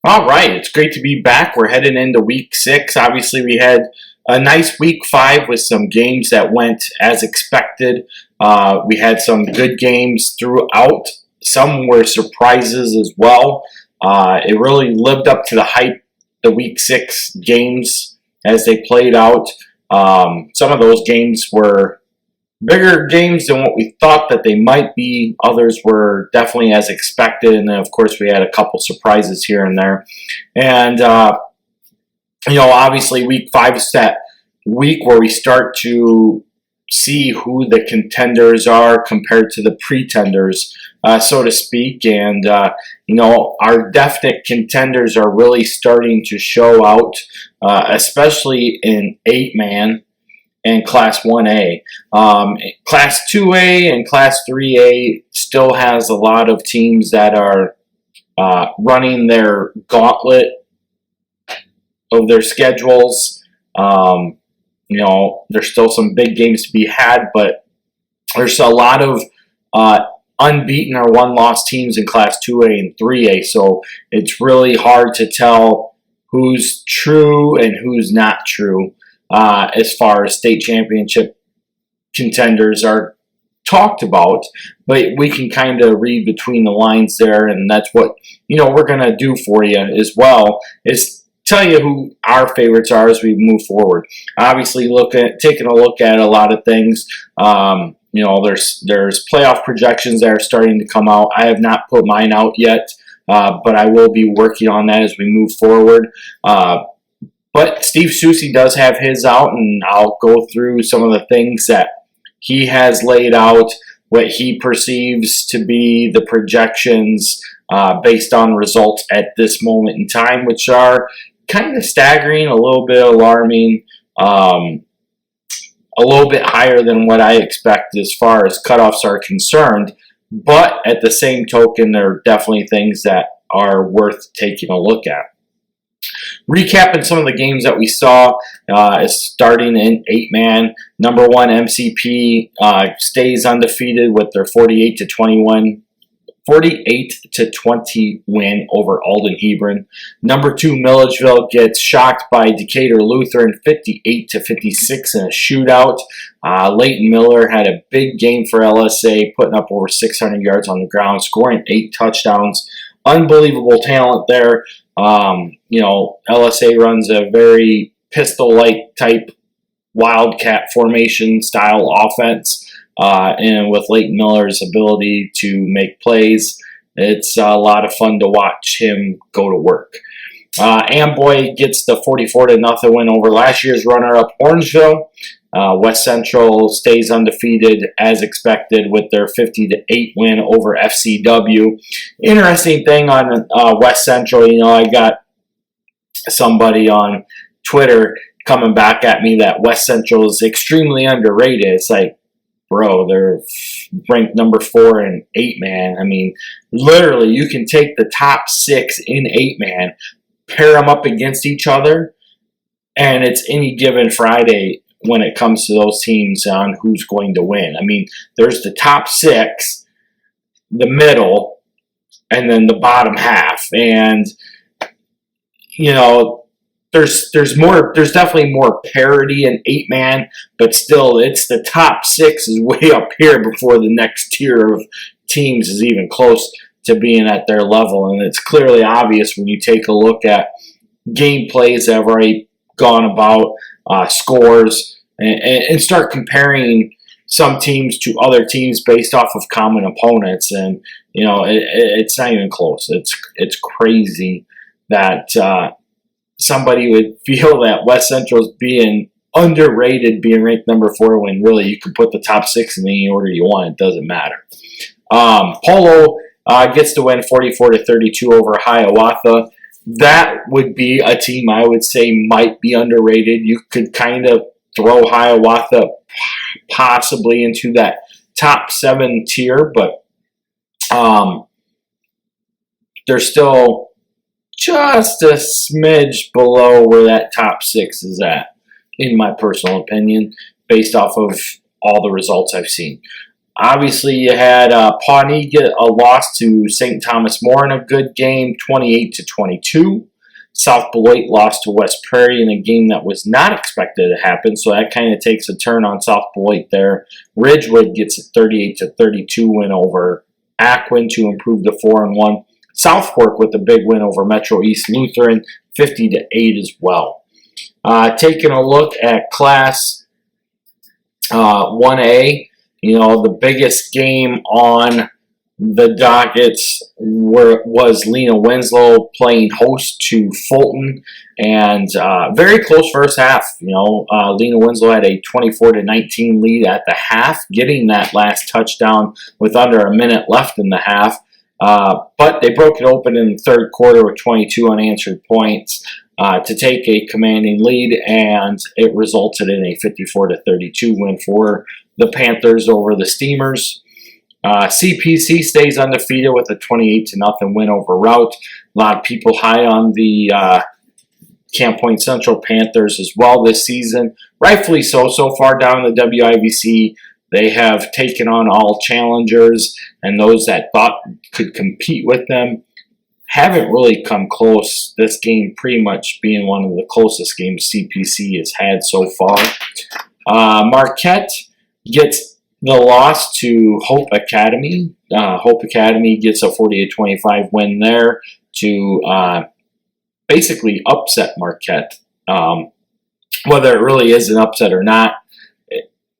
All right, it's great to be back. We're heading into week 6. Obviously, we had a nice week 5 with some games that went as expected. We had some good games throughout. Some were surprises as well. It really lived up to the hype, the week 6 games as they played out. Some of those games were bigger games than what we thought that they might be. Others were definitely as expected. And then, of course, we had a couple surprises here and there. And, obviously week 5 is that week where we start to see who the contenders are compared to the pretenders, so to speak. And, our definite contenders are really starting to show out, especially in 8-man. And Class 1A. Class 2A and Class 3A still has a lot of teams that are running their gauntlet of their schedules. There's still some big games to be had, but there's a lot of unbeaten or one-loss teams in Class 2A and 3A, so it's really hard to tell who's true and who's not true. As far as state championship contenders are talked about, but we can kind of read between the lines there, and that's what we're going to do for you as well, is tell you who our favorites are as we move forward. Obviously, taking a look at a lot of things. There's playoff projections that are starting to come out. I have not put mine out yet, but I will be working on that as we move forward. But Steve Susie does have his out, and I'll go through some of the things that he has laid out, what he perceives to be the projections based on results at this moment in time, which are kind of staggering, a little bit alarming, a little bit higher than what I expect as far as cutoffs are concerned. But at the same token, there are definitely things that are worth taking a look at. Recapping some of the games that we saw, is starting in 8-man. Number 1 MCP stays undefeated with their 48 to 20 win over Alden-Hebron. Number 2 Milledgeville gets shocked by Decatur Lutheran 58 to 56 in a shootout. Leighton Miller had a big game for LSA, putting up over 600 yards on the ground, scoring 8 touchdowns. Unbelievable talent there. LSA runs a very pistol-like type wildcat formation style offense, and with Leighton Miller's ability to make plays, it's a lot of fun to watch him go to work. Amboy gets the 44 to nothing win over last year's runner-up Orangeville. West Central stays undefeated as expected with their 50 to 8 win over FCW. Interesting thing on West Central, I got somebody on Twitter coming back at me that West Central is extremely underrated. It's like, bro, they're ranked number 4 in 8-man. I mean, literally, you can take the top 6 in 8-man, pair them up against each other, and it's any given Friday when it comes to those teams on who's going to win. I mean, there's the top 6, the middle, and then the bottom half. And, there's definitely more parity in 8-man, but still, it's the top 6 is way up here before the next tier of teams is even close to being at their level. And it's clearly obvious when you take a look at game plays that have already gone about, scores, and start comparing some teams to other teams based off of common opponents. And, it's not even close. It's crazy that somebody would feel that West Central is being underrated, being ranked number 4, when really you could put the top 6 in any order you want. It doesn't matter. Polo gets to win 44 to 32 over Hiawatha. That would be a team I would say might be underrated. You could kind of throw Hiawatha possibly into that top 7 tier, but they're still just a smidge below where that top 6 is at, in my personal opinion, based off of all the results I've seen. Obviously, you had Pawnee get a loss to St. Thomas More in a good game, 28-22. South Beloit lost to West Prairie in a game that was not expected to happen, so that kind of takes a turn on South Beloit there. Ridgewood gets a 38-32 win over Aquin to improve to 4-1. South Fork with a big win over Metro East Lutheran, 50-8 as well. Taking a look at Class 1A, the biggest game on the dockets was Lena Winslow playing host to Fulton, and very close first half. Lena Winslow had a 24-19 lead at the half, getting that last touchdown with under a minute left in the half. But they broke it open in the third quarter with 22 unanswered points to take a commanding lead, and it resulted in a 54-32 win for the Panthers over the Steamers. CPC stays undefeated with a 28-0 win over Route. A lot of people high on the Camp Point Central Panthers as well this season. Rightfully so. So far down the WIVC, they have taken on all challengers, and those that thought could compete with them haven't really come close. This game pretty much being one of the closest games CPC has had so far. Marquette gets the loss to Hope Academy. Hope Academy gets a 48-25 win there to basically upset Marquette. Whether it really is an upset or not,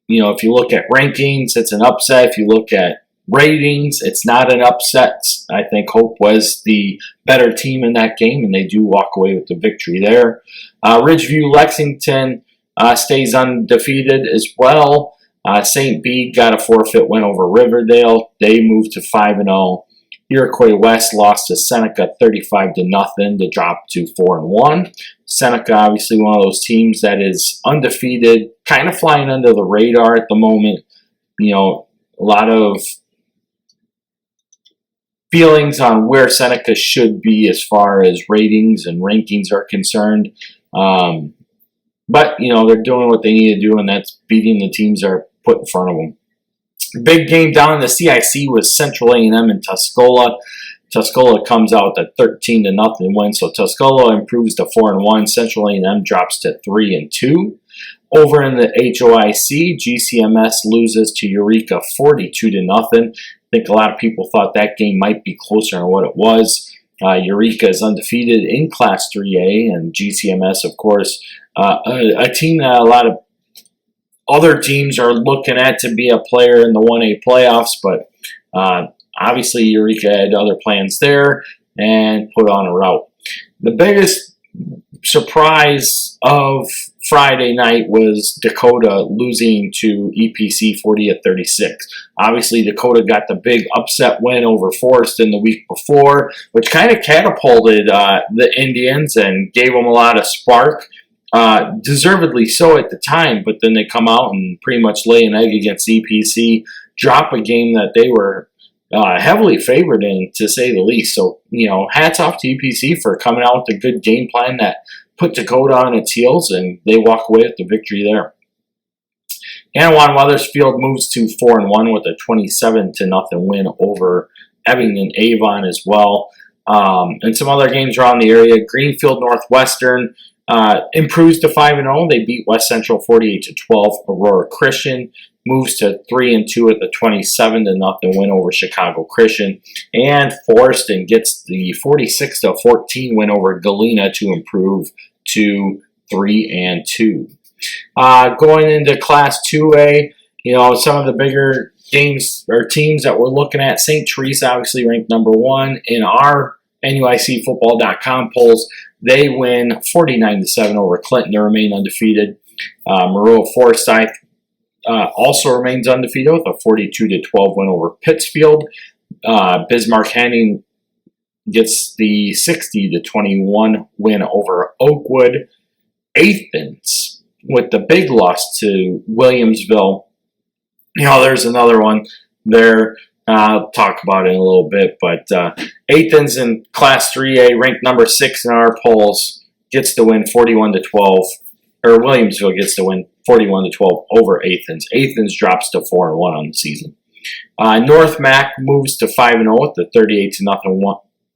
if you look at rankings, it's an upset. If you look at ratings, it's not an upset. I think Hope was the better team in that game, and they do walk away with the victory there. Ridgeview Lexington stays undefeated as well. St. Bede got a forfeit win over Riverdale. They moved to 5-0. Iroquois West lost to Seneca 35-0 to drop to 4-1. Seneca, obviously one of those teams that is undefeated, kind of flying under the radar at the moment. A lot of feelings on where Seneca should be as far as ratings and rankings are concerned. But, they're doing what they need to do, and that's beating the teams that are put in front of them. Big game down in the CIC was Central.Alden and Tuscola. Tuscola comes out with a 13-0 win, so Tuscola improves to 4-1. Central.Alden drops to 3-2. Over in the HOIC, GCMS loses to Eureka 42-0. I think a lot of people thought that game might be closer than what it was. Eureka is undefeated in Class 3A, and GCMS, of course, a team that a lot of other teams are looking at to be a player in the 1A playoffs, but obviously Eureka had other plans there and put on a route. The biggest surprise of Friday night was Dakota losing to EPC 40-36. Obviously, Dakota got the big upset win over Forreston the week before, which kind of catapulted the Indians and gave them a lot of spark. Deservedly so at the time, but then they come out and pretty much lay an egg against EPC, drop a game that they were heavily favored in, to say the least. So, hats off to EPC for coming out with a good game plan that put Dakota on its heels, and they walk away with the victory there. Annawan-Wethersfield moves to 4-1 with a 27-0 win over Abingdon Avon as well. And some other games around the area. Greenfield Northwestern improves to 5-0. They beat West Central 48-12. Aurora Christian moves to 3-2 with a 27-0 win over Chicago Christian. And Forreston gets the 46-14 win over Galena to improve to 3-2. Going into Class 2A, some of the bigger games or teams that we're looking at. St. Teresa obviously ranked number 1 in our NUICfootball.com polls. They win 49-7 over Clinton to remain undefeated. Maroa Forsyth also remains undefeated with a 42-12 win over Pittsfield. Bismarck Henning gets the 60-21 win over Oakwood. Athens with the big loss to Williamsville. There's another one there. I'll talk about it in a little bit, but Athens in Class 3A, ranked number 6 in our polls, gets the win 41-12, or Williamsville gets the win 41-12 over Athens. Athens drops to 4-1 on the season. North Mac moves to 5-0 with the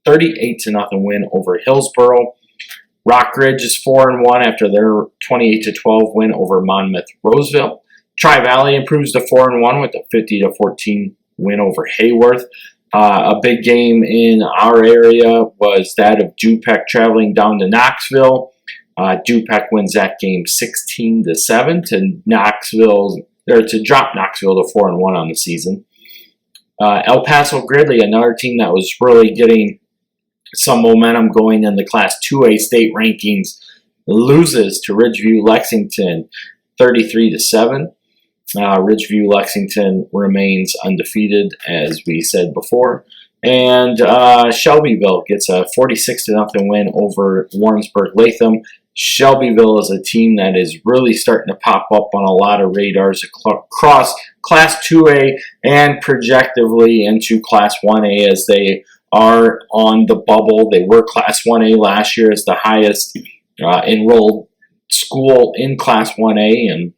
38-0 win over Hillsboro. Rock Ridge is 4-1 after their 28-12 win over Monmouth-Roseville. Tri-Valley improves to 4-1 with a 50-14 win over Hayworth. A big game in our area was that of Du-Pec traveling down to Knoxville. Du-Pec wins that game 16-7 to Knoxville, or to drop Knoxville to 4-1 on the season. El Paso Gridley, another team that was really getting some momentum going in the Class 2A state rankings, loses to Ridgeview Lexington 33-7. Ridgeview Lexington remains undefeated, as we said before. And Shelbyville gets a 46-0 win over Warrensburg Latham. Shelbyville is a team that is really starting to pop up on a lot of radars across Class 2A and projectively into Class 1A, as they are on the bubble. They were Class 1A last year as the highest enrolled school in Class 1A. And,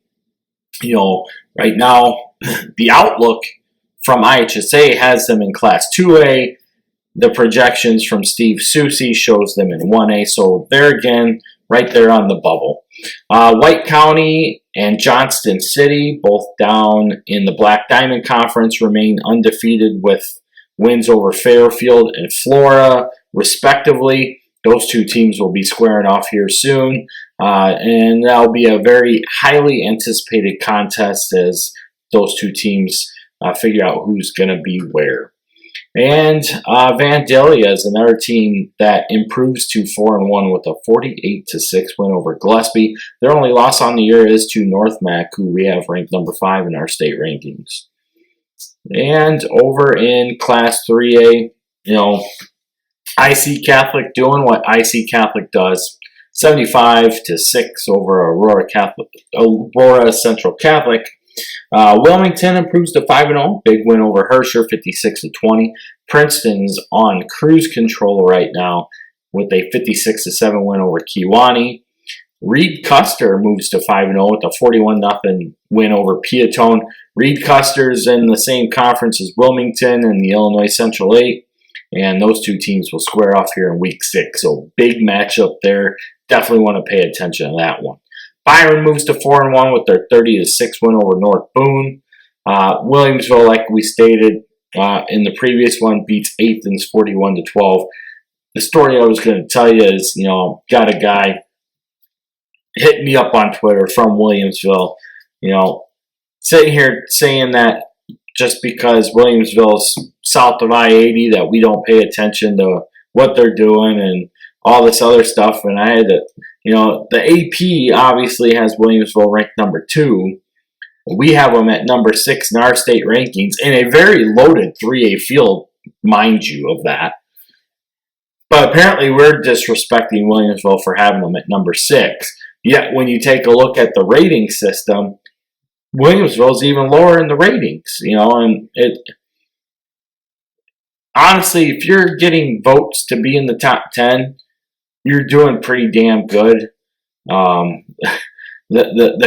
you know, right now, the outlook from IHSA has them in Class 2A. The projections from Steve Susi shows them in 1A. So they're, again, right there on the bubble. White County and Johnston City, both down in the Black Diamond Conference, remain undefeated with wins over Fairfield and Flora, respectively. Those two teams will be squaring off here soon. And that'll be a very highly anticipated contest as those two teams figure out who's going to be where. And Vandalia is another team that improves to 4-1 with a 48-6 win over Gillespie. Their only loss on the year is to North Mac, who we have ranked number 5 in our state rankings. And over in Class 3A, you know, IC Catholic doing what IC Catholic does. 75-6 over Aurora Central Catholic. Wilmington improves to 5-0. Big win over Herscher, 56-20. Princeton's on cruise control right now with a 56-7 win over Kewanee. Reed Custer moves to 5-0 with a 41-0 win over Piatone. Reed Custer's in the same conference as Wilmington and the Illinois Central 8. And those two teams will square off here in Week 6. So big matchup there. Definitely want to pay attention to that one. Byron moves to 4-1 with their 30-6 win over North Boone. Williamsville, like we stated in the previous one, beats Athens 41-12. The story I was going to tell you is, you know, got a guy hit me up on Twitter from Williamsville, you know, sitting here saying that just because Williamsville's south of I-80 that we don't pay attention to what they're doing and all this other stuff. And I had to, you know, the AP obviously has Williamsville ranked number 2. We have them at number 6 in our state rankings in a very loaded 3A field, mind you, of that. But apparently we're disrespecting Williamsville for having them at number 6. Yet when you take a look at the rating system, Williamsville's even lower in the ratings, you know, and it honestly, if you're getting votes to be in the top 10, you're doing pretty damn good. The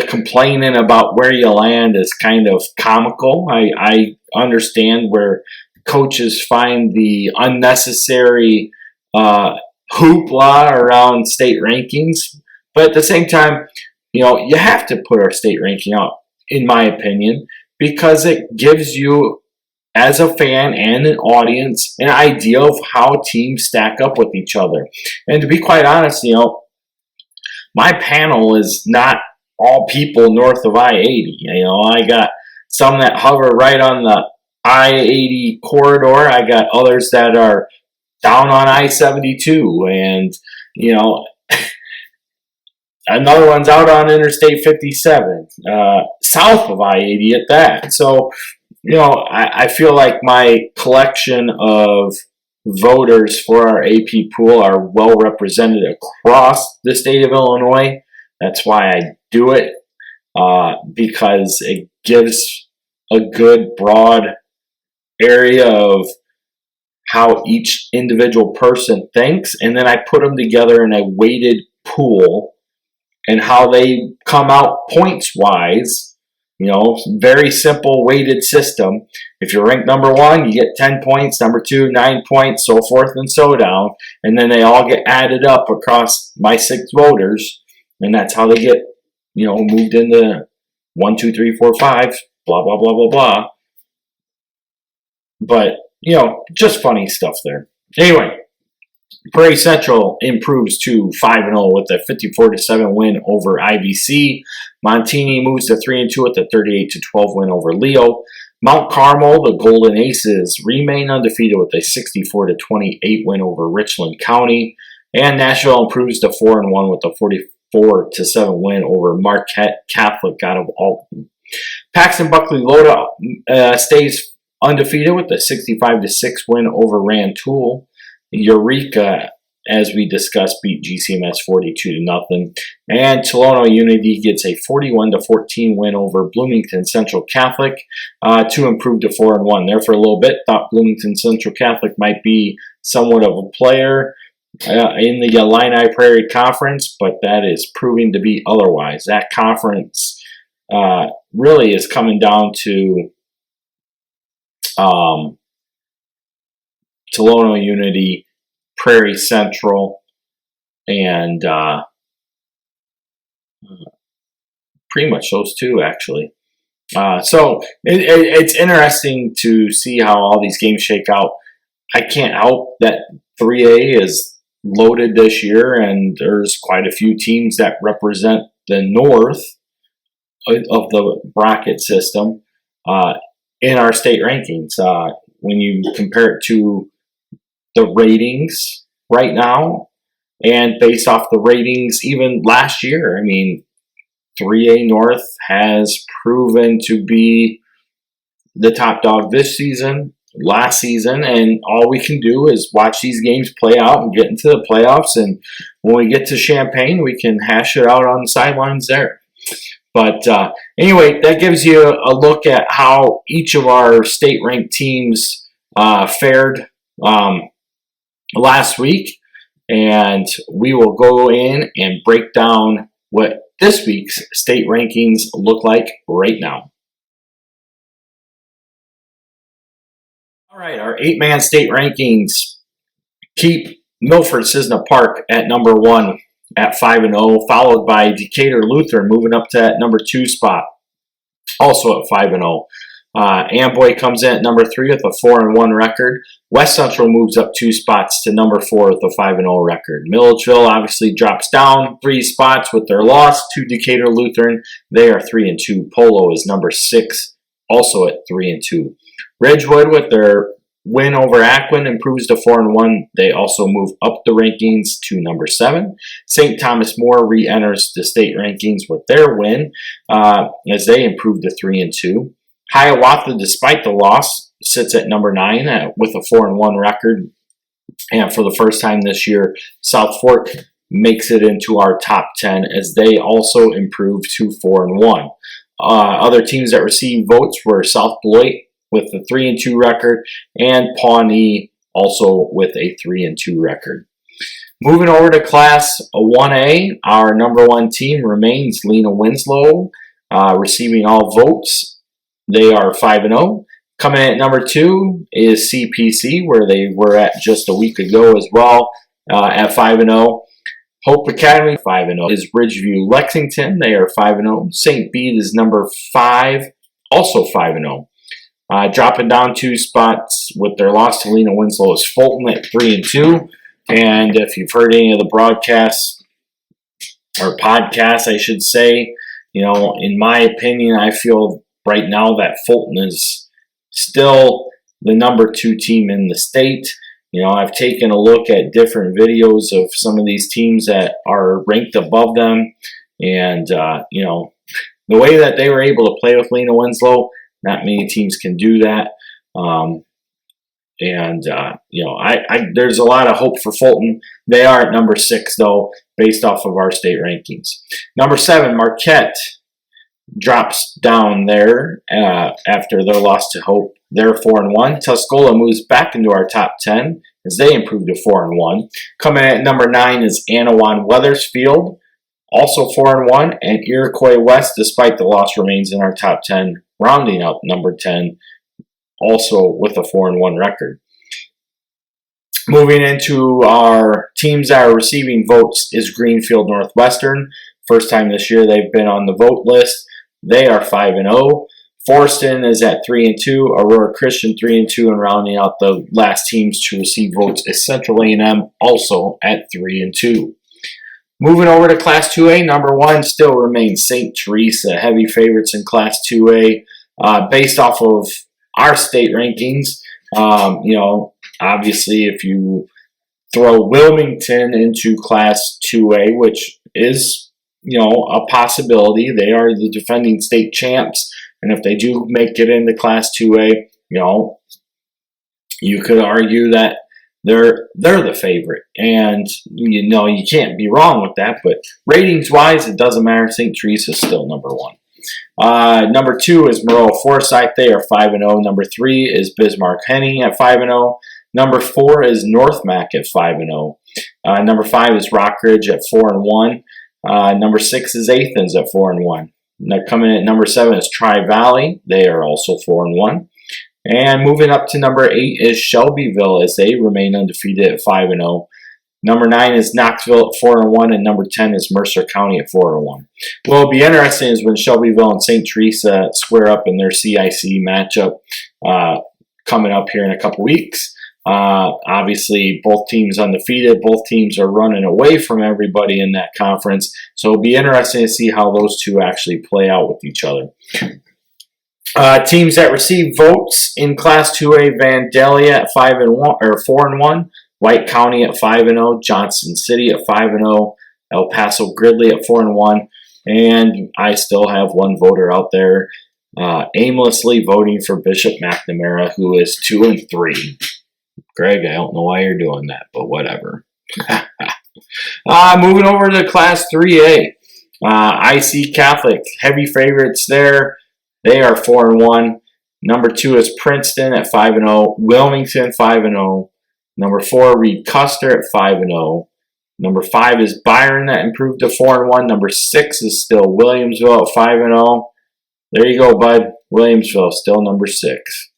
complaining about where you land is kind of comical. I understand where coaches find the unnecessary hoopla around state rankings, but at the same time, you know, you have to put our state ranking out, in my opinion, because it gives you, as a fan and an audience, an idea of how teams stack up with each other. And to be quite honest, you know, my panel is not all people north of I-80. You know, I got some that hover right on the I-80 corridor. I got others that are down on I-72. And, you know, another one's out on Interstate 57, south of I-80 at that. So, you know, I feel like my collection of voters for our AP pool are well represented across the state of Illinois. That's why I do it, because it gives a good broad area of how each individual person thinks, and then I put them together in a weighted pool, and how they come out points-wise Very simple weighted system. If you're ranked number 1, you get 10 points, number 2, 9 points, so forth and so down. And then they all get added up across my 6 voters. And that's how they get, moved into 1, 2, 3, 4, 5, blah, blah, blah, blah, blah. But, just funny stuff there. Anyway, Prairie Central improves to 5-0 with a 54-7 win over IVC. Montini moves to 3-2 with a 38-12 win over Leo. Mount Carmel, the Golden Aces, remain undefeated with a 64-28 win over Richland County. And Nashville improves to 4-1 with a 44-7 win over Marquette Catholic out of Alton. Paxton Buckley Loda stays undefeated with a 65-6 win over Rantoul. Eureka, as we discussed, beat GCMS 42-0. And Tolono Unity gets a 41-14 win over Bloomington Central Catholic to improve to 4-1. There for a little bit, thought Bloomington Central Catholic might be somewhat of a player in the Illini Prairie Conference, but that is proving to be otherwise. That conference really is coming down to Tolono Unity, Prairie Central, and pretty much those two, actually. So it's interesting to see how all these games shake out. I can't help that 3A is loaded this year, and there's quite a few teams that represent the north of the bracket system in our state rankings. When you compare it to the ratings right now, and based off the ratings even last year, 3A North has proven to be the top dog this season, last season, and all we can do is watch these games play out and get into the playoffs, and when we get to Champaign, we can hash it out on the sidelines there. But anyway, that gives you a look at how each of our state-ranked teams fared last week, and we will go in and break down what this week's state rankings look like right now. All right, our 8-man state rankings keep Milford Cisna Park at number 1 at 5-0, followed by Decatur Lutheran moving up to that number 2 spot, also at 5-0. Amboy comes in at number 3 with a 4-1 record. West Central moves up 2 spots to number 4 with a 5-0 record. Milledgeville obviously drops down 3 spots with their loss to Decatur Lutheran. They are 3-2. Polo is number 6, also at 3-2. Ridgewood, with their win over Aquin, improves to 4-1. They also move up the rankings to number 7. St. Thomas More re-enters the state rankings with their win as they improve to 3-2. Hiawatha, despite the loss, sits at number 9 with a 4-1 record. And for the first time this year, South Fork makes it into our top 10 as they also improve to 4-1. Other teams that received votes were South Beloit with a 3-2 record, and Pawnee also with a 3-2 record. Moving over to Class 1A, our number 1 team remains Lena Winslow, receiving all votes. They are 5-0. Coming in at number 2 is CPC, where they were at just a week ago as well, at 5-0. Hope Academy, 5-0. Is Ridgeview Lexington, they are 5-0. St. Bede is number 5, also 5-0. Dropping down 2 spots with their loss to Lena Winslow is Fulton at 3-2. And if you've heard any of the broadcasts, or podcasts, I should say, in my opinion, I feel right now that Fulton is still the number 2 team in the state. I've taken a look at different videos of some of these teams that are ranked above them. And, the way that they were able to play with Lena Winslow, not many teams can do that. There's a lot of hope for Fulton. They are at number 6, though, based off of our state rankings. Number 7, Marquette drops down there after their loss to Hope. They're 4-1. Tuscola moves back into our top 10 as they improve to 4-1. Coming at number 9 is Anawan Weathersfield. also 4-1, and Iroquois West, despite the loss, remains in our top 10, rounding up number 10, also with a 4-1 record. Moving into our teams that are receiving votes is Greenfield Northwestern. First time this year they've been on the vote list. They are 5-0. Forreston is at 3-2. Aurora Christian 3-2, and rounding out the last teams to receive votes is Central.Alden-Hebron, also at 3-2. Moving over to Class 2A, number 1 still remains St. Teresa, heavy favorites in Class 2A, based off of our state rankings. Obviously, if you throw Wilmington into Class 2A, which is, a possibility, they are the defending state champs, and if they do make it into Class 2A, you could argue that they're the favorite, and you can't be wrong with that. But ratings-wise, it doesn't matter. St. Teresa is still number 1. Number 2 is Moreau Forsyth. They are 5-0. Number 3 is Bismarck-Henning at 5-0. Number 4 is North Mac at 5-0. Number 5 is Rockridge at 4-1. Number 6 is Athens at 4-1. Now coming in at number 7 is Tri-Valley. They are also 4-1. And moving up to number 8 is Shelbyville, as they remain undefeated at 5-0. Number 9 is Knoxville at 4-1, and number 10 is Mercer County at 4-1. What will be interesting is when Shelbyville and St. Teresa square up in their CIC matchup coming up here in a couple weeks. Obviously, both teams undefeated. Both teams are running away from everybody in that conference. So it'll be interesting to see how those two actually play out with each other. Teams that receive votes in Class 2A: Vandalia at 4-1, White County at 5-0, Johnson City at 5-0, El Paso Gridley at 4-1, and I still have one voter out there aimlessly voting for Bishop McNamara, who is 2-3. Greg, I don't know why you're doing that, but whatever. Moving over to Class 3A, IC Catholic, heavy favorites there. They are 4-1. Number 2 is Princeton at 5-0. Wilmington 5-0. Number 4, Reed Custer at 5-0. Number 5 is Byron that improved to 4-1. Number 6 is still Williamsville at 5-0. There you go, bud. Williamsville still number 6.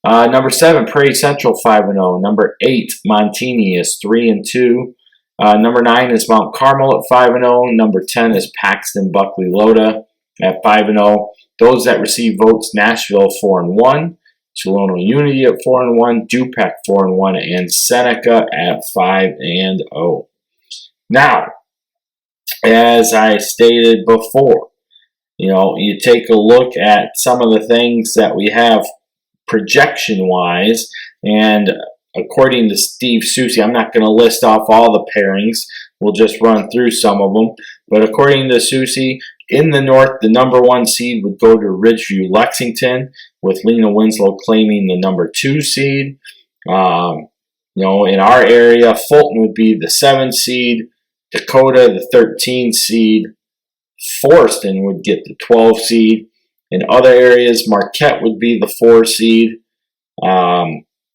Number 7, Prairie Central 5-0. Number 8, Montini is 3-2. Number 9 is Mount Carmel at 5-0. Number 10 is Paxton Buckley Loda at 5-0. Those that receive votes: Nashville 4-1, Chileno Unity at 4-1, Du-Pec 4-1, and Seneca at 5-0. Now, as I stated before, you take a look at some of the things that we have projection-wise, and according to Steve Susie, I'm not going to list off all the pairings. We'll just run through some of them. But according to Susie, in the North, the number 1 seed would go to Ridgeview Lexington, with Lena Winslow claiming the number 2 seed. In our area, Fulton would be the 7 seed, Dakota the 13 seed, Forreston would get the 12 seed. In other areas, Marquette would be the 4 seed,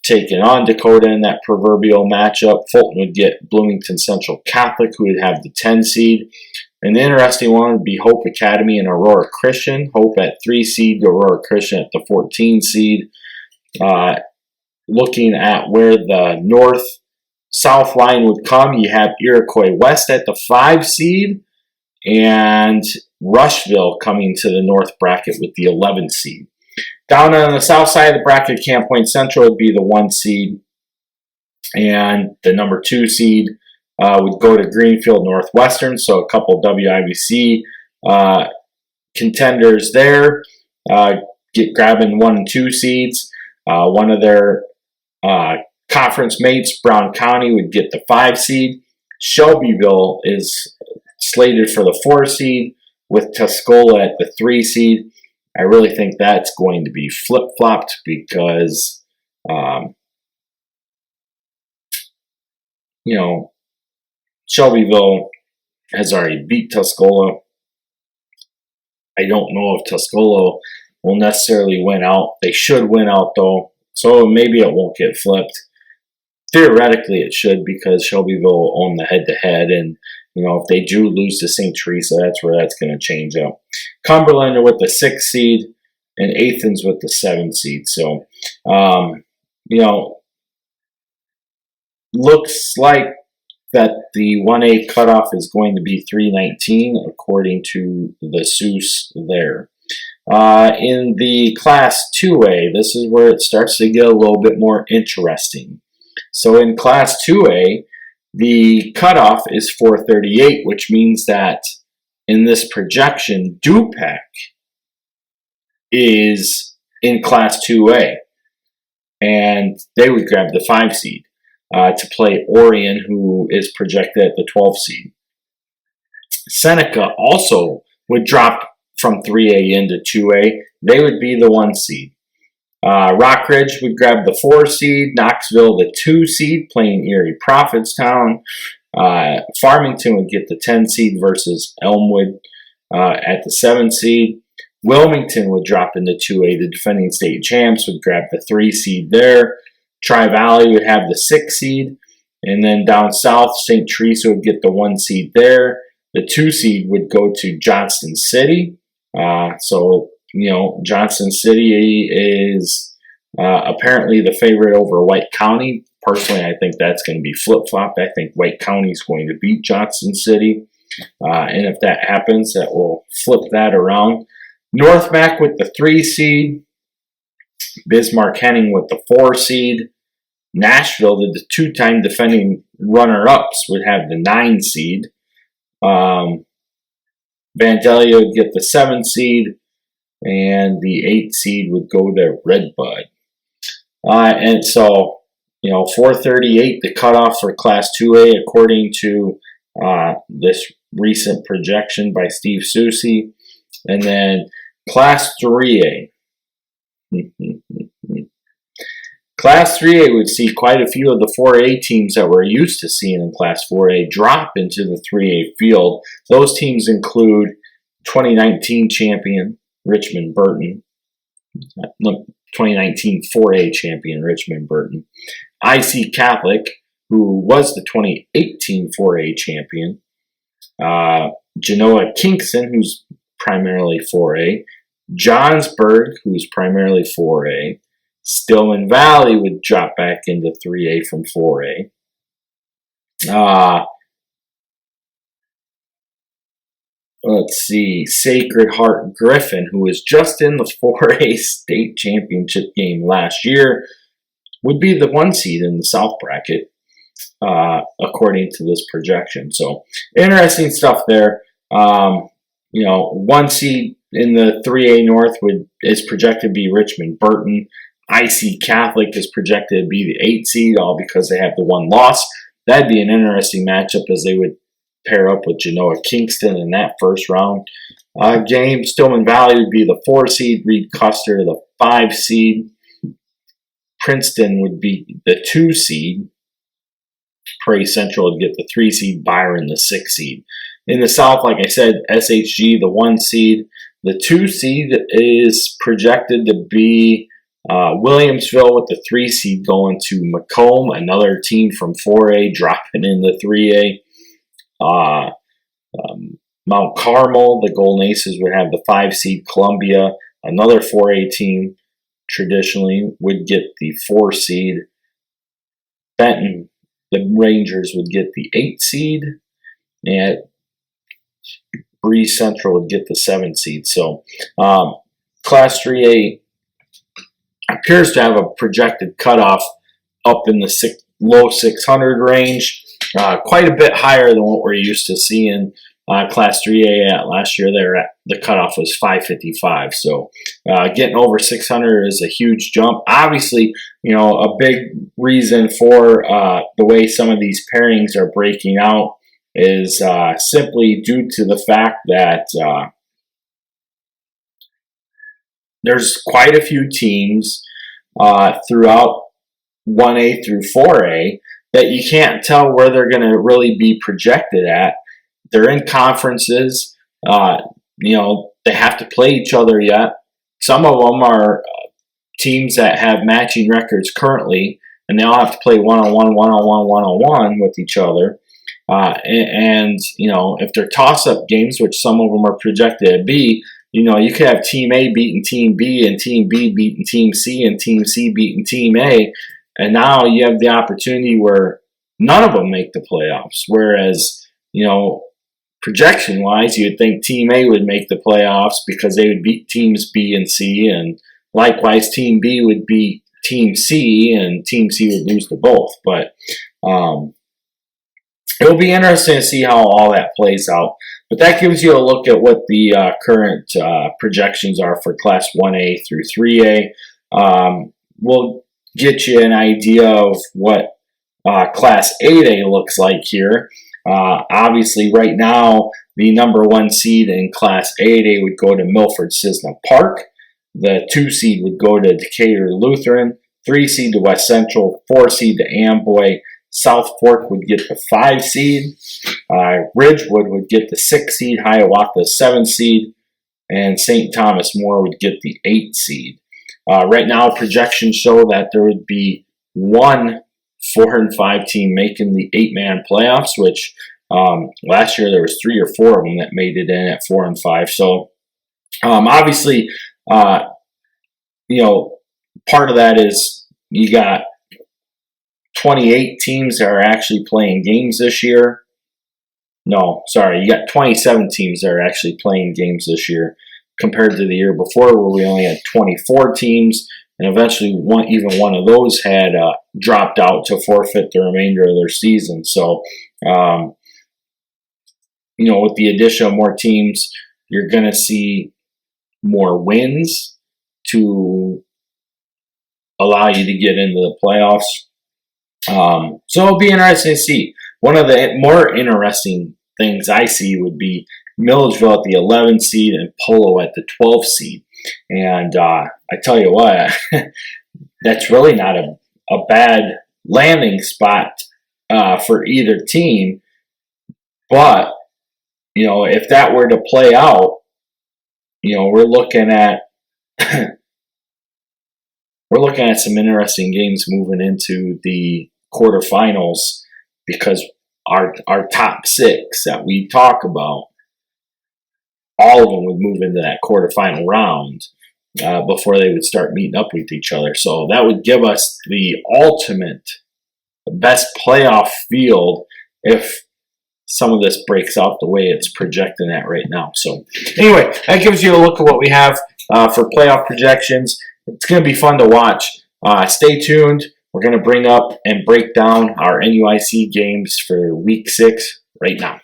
taking on Dakota in that proverbial matchup. Fulton would get Bloomington Central Catholic, who would have the 10 seed. An interesting one would be Hope Academy and Aurora Christian. Hope at 3 seed, Aurora Christian at the 14 seed. Looking at where the north-south line would come, you have Iroquois West at the 5 seed, and Rushville coming to the north bracket with the 11 seed. Down on the south side of the bracket, Camp Point Central would be the 1 seed, and the number 2 seed would go to Greenfield Northwestern, so a couple WIBC contenders there, grabbing 1 and 2 seeds. One of their conference mates, Brown County, would get the 5 seed. Shelbyville is slated for the 4 seed, with Tuscola at the 3 seed. I really think that's going to be flip-flopped because, Shelbyville has already beat Tuscola. I don't know if Tuscola will necessarily win out. They should win out, though, so maybe it won't get flipped. Theoretically, it should, because Shelbyville will own the head-to-head, and if they do lose to St. Teresa, that's where that's going to change up. Cumberland are with the 6th seed, and Athens with the 7th seed. So, looks like that the 1A cutoff is going to be 319, according to the Seuss there. In the Class 2A, this is where it starts to get a little bit more interesting. So in Class 2A, the cutoff is 438, which means that in this projection, Du-Pec is in Class 2A, and they would grab the 5 seed to play Orion, who is projected at the 12 seed. Seneca also would drop from 3A into 2A. They would be the 1 seed. Rockridge would grab the 4 seed. Knoxville the 2 seed, playing Erie Prophetstown. Farmington would get the 10 seed versus Elmwood at the 7 seed. Wilmington would drop into 2A. The defending state champs would grab the 3 seed there. Tri-Valley would have the 6 seed. And then down south, St. Teresa would get the 1 seed there. The 2 seed would go to Johnston City. Johnston City is apparently the favorite over White County. Personally, I think that's going to be flip-flopped. I think White County is going to beat Johnston City. And if that happens, that will flip that around. North Mac with the 3 seed. Bismarck-Henning with the 4 seed. Nashville, the 2-time defending runner-ups, would have the 9 seed. Vandalia would get the 7 seed. And the 8 seed would go to Redbud. And so, 438, the cutoff for Class 2A, according to this recent projection by Steve Susi. And then Class 3A. Class 3A would see quite a few of the 4A teams that we're used to seeing in Class 4A drop into the 3A field. Those teams include 2019 champion Richmond Burton, 2019 4A champion Richmond Burton, IC Catholic, who was the 2018 4A champion, Genoa Kingston, who's primarily 4A, Johnsburg, who's primarily 4A, Stillman Valley would drop back into 3A from 4A. Let's see, Sacred Heart Griffin, who was just in the 4A state championship game last year, would be the 1 seed in the South bracket, according to this projection. So, interesting stuff there. 1 seed in the 3A North is projected to be Richmond Burton. IC Catholic is projected to be the 8 seed, all because they have the 1 loss. That'd be an interesting matchup, as they would pair up with Genoa Kingston in that first round game. Stillman Valley would be the 4 seed. Reed Custer the 5 seed. Princeton would be the 2 seed. Prairie Central would get the 3 seed. Byron the 6 seed. In the South, like I said, SHG the 1 seed. The 2 seed is projected to be Williamsville with the 3 seed going to Macomb, another team from 4A dropping into 3A. Mount Carmel, the Golden Aces would have the 5 seed. Columbia, another 4A team, traditionally would get the 4 seed. Benton, the Rangers would get the 8 seed. And Breeze Central would get the 7 seed. So, Class 3A appears to have a projected cutoff up in the low 600 range. Quite a bit higher than what we're used to seeing Class 3A at last year. The cutoff was 555. So getting over 600 is a huge jump. Obviously, a big reason for the way some of these pairings are breaking out is simply due to the fact that there's quite a few teams throughout 1A through 4A that you can't tell where they're going to really be projected at. They're in conferences. They have to play each other yet. Some of them are teams that have matching records currently, and they all have to play one-on-one with each other. And you know, if they're toss-up games, which some of them are projected to be, you know, you could have Team A beating Team B and Team B beating Team C and Team C beating Team A. And now you have the opportunity where none of them make the playoffs. Whereas, you know, projection-wise, you'd think Team A would make the playoffs because they would beat Teams B and C. And likewise, Team B would beat Team C and Team C would lose to both. But it'll be interesting to see how all that plays out. But that gives you a look at what the current projections are for Class 1A through 3A. We'll get you an idea of what Class 8A looks like here. Obviously, right now, the number 1 seed in Class 8A would go to Milford-Cisna Park. The 2 seed would go to Decatur Lutheran. 3 seed to West Central. 4 seed to Amboy. South Fork would get the 5 seed. Ridgewood would get the 6 seed. Hiawatha 7 seed. And St. Thomas More would get the 8 seed. Right now, projections show that there would be one 4 and 5 team making the 8-man playoffs, which last year there was 3 or 4 of them that made it in at 4 and 5. So obviously, you know, part of that is you got 28 teams that are actually playing games this year. No, sorry, you got 27 teams that are actually playing games this year compared to the year before where we only had 24 teams, and eventually even one of those had dropped out to forfeit the remainder of their season. So, you know, with the addition of more teams, you're going to see more wins to allow you to get into the playoffs. So it'll be interesting to see. One of the more interesting things I see would be Milledgeville at the 11th seed and Polo at the 12th seed. And I tell you what, that's really not a bad landing spot for either team. But, you know, if that were to play out, you know, we're looking at some interesting games moving into the quarterfinals, because our top 6 that we talk about, all of them would move into that quarterfinal round before they would start meeting up with each other. So that would give us the ultimate best playoff field if some of this breaks out the way it's projecting at right now. So anyway, that gives you a look at what we have for playoff projections. It's going to be fun to watch. Stay tuned. We're going to bring up and break down our NUIC games for Week 6 right now.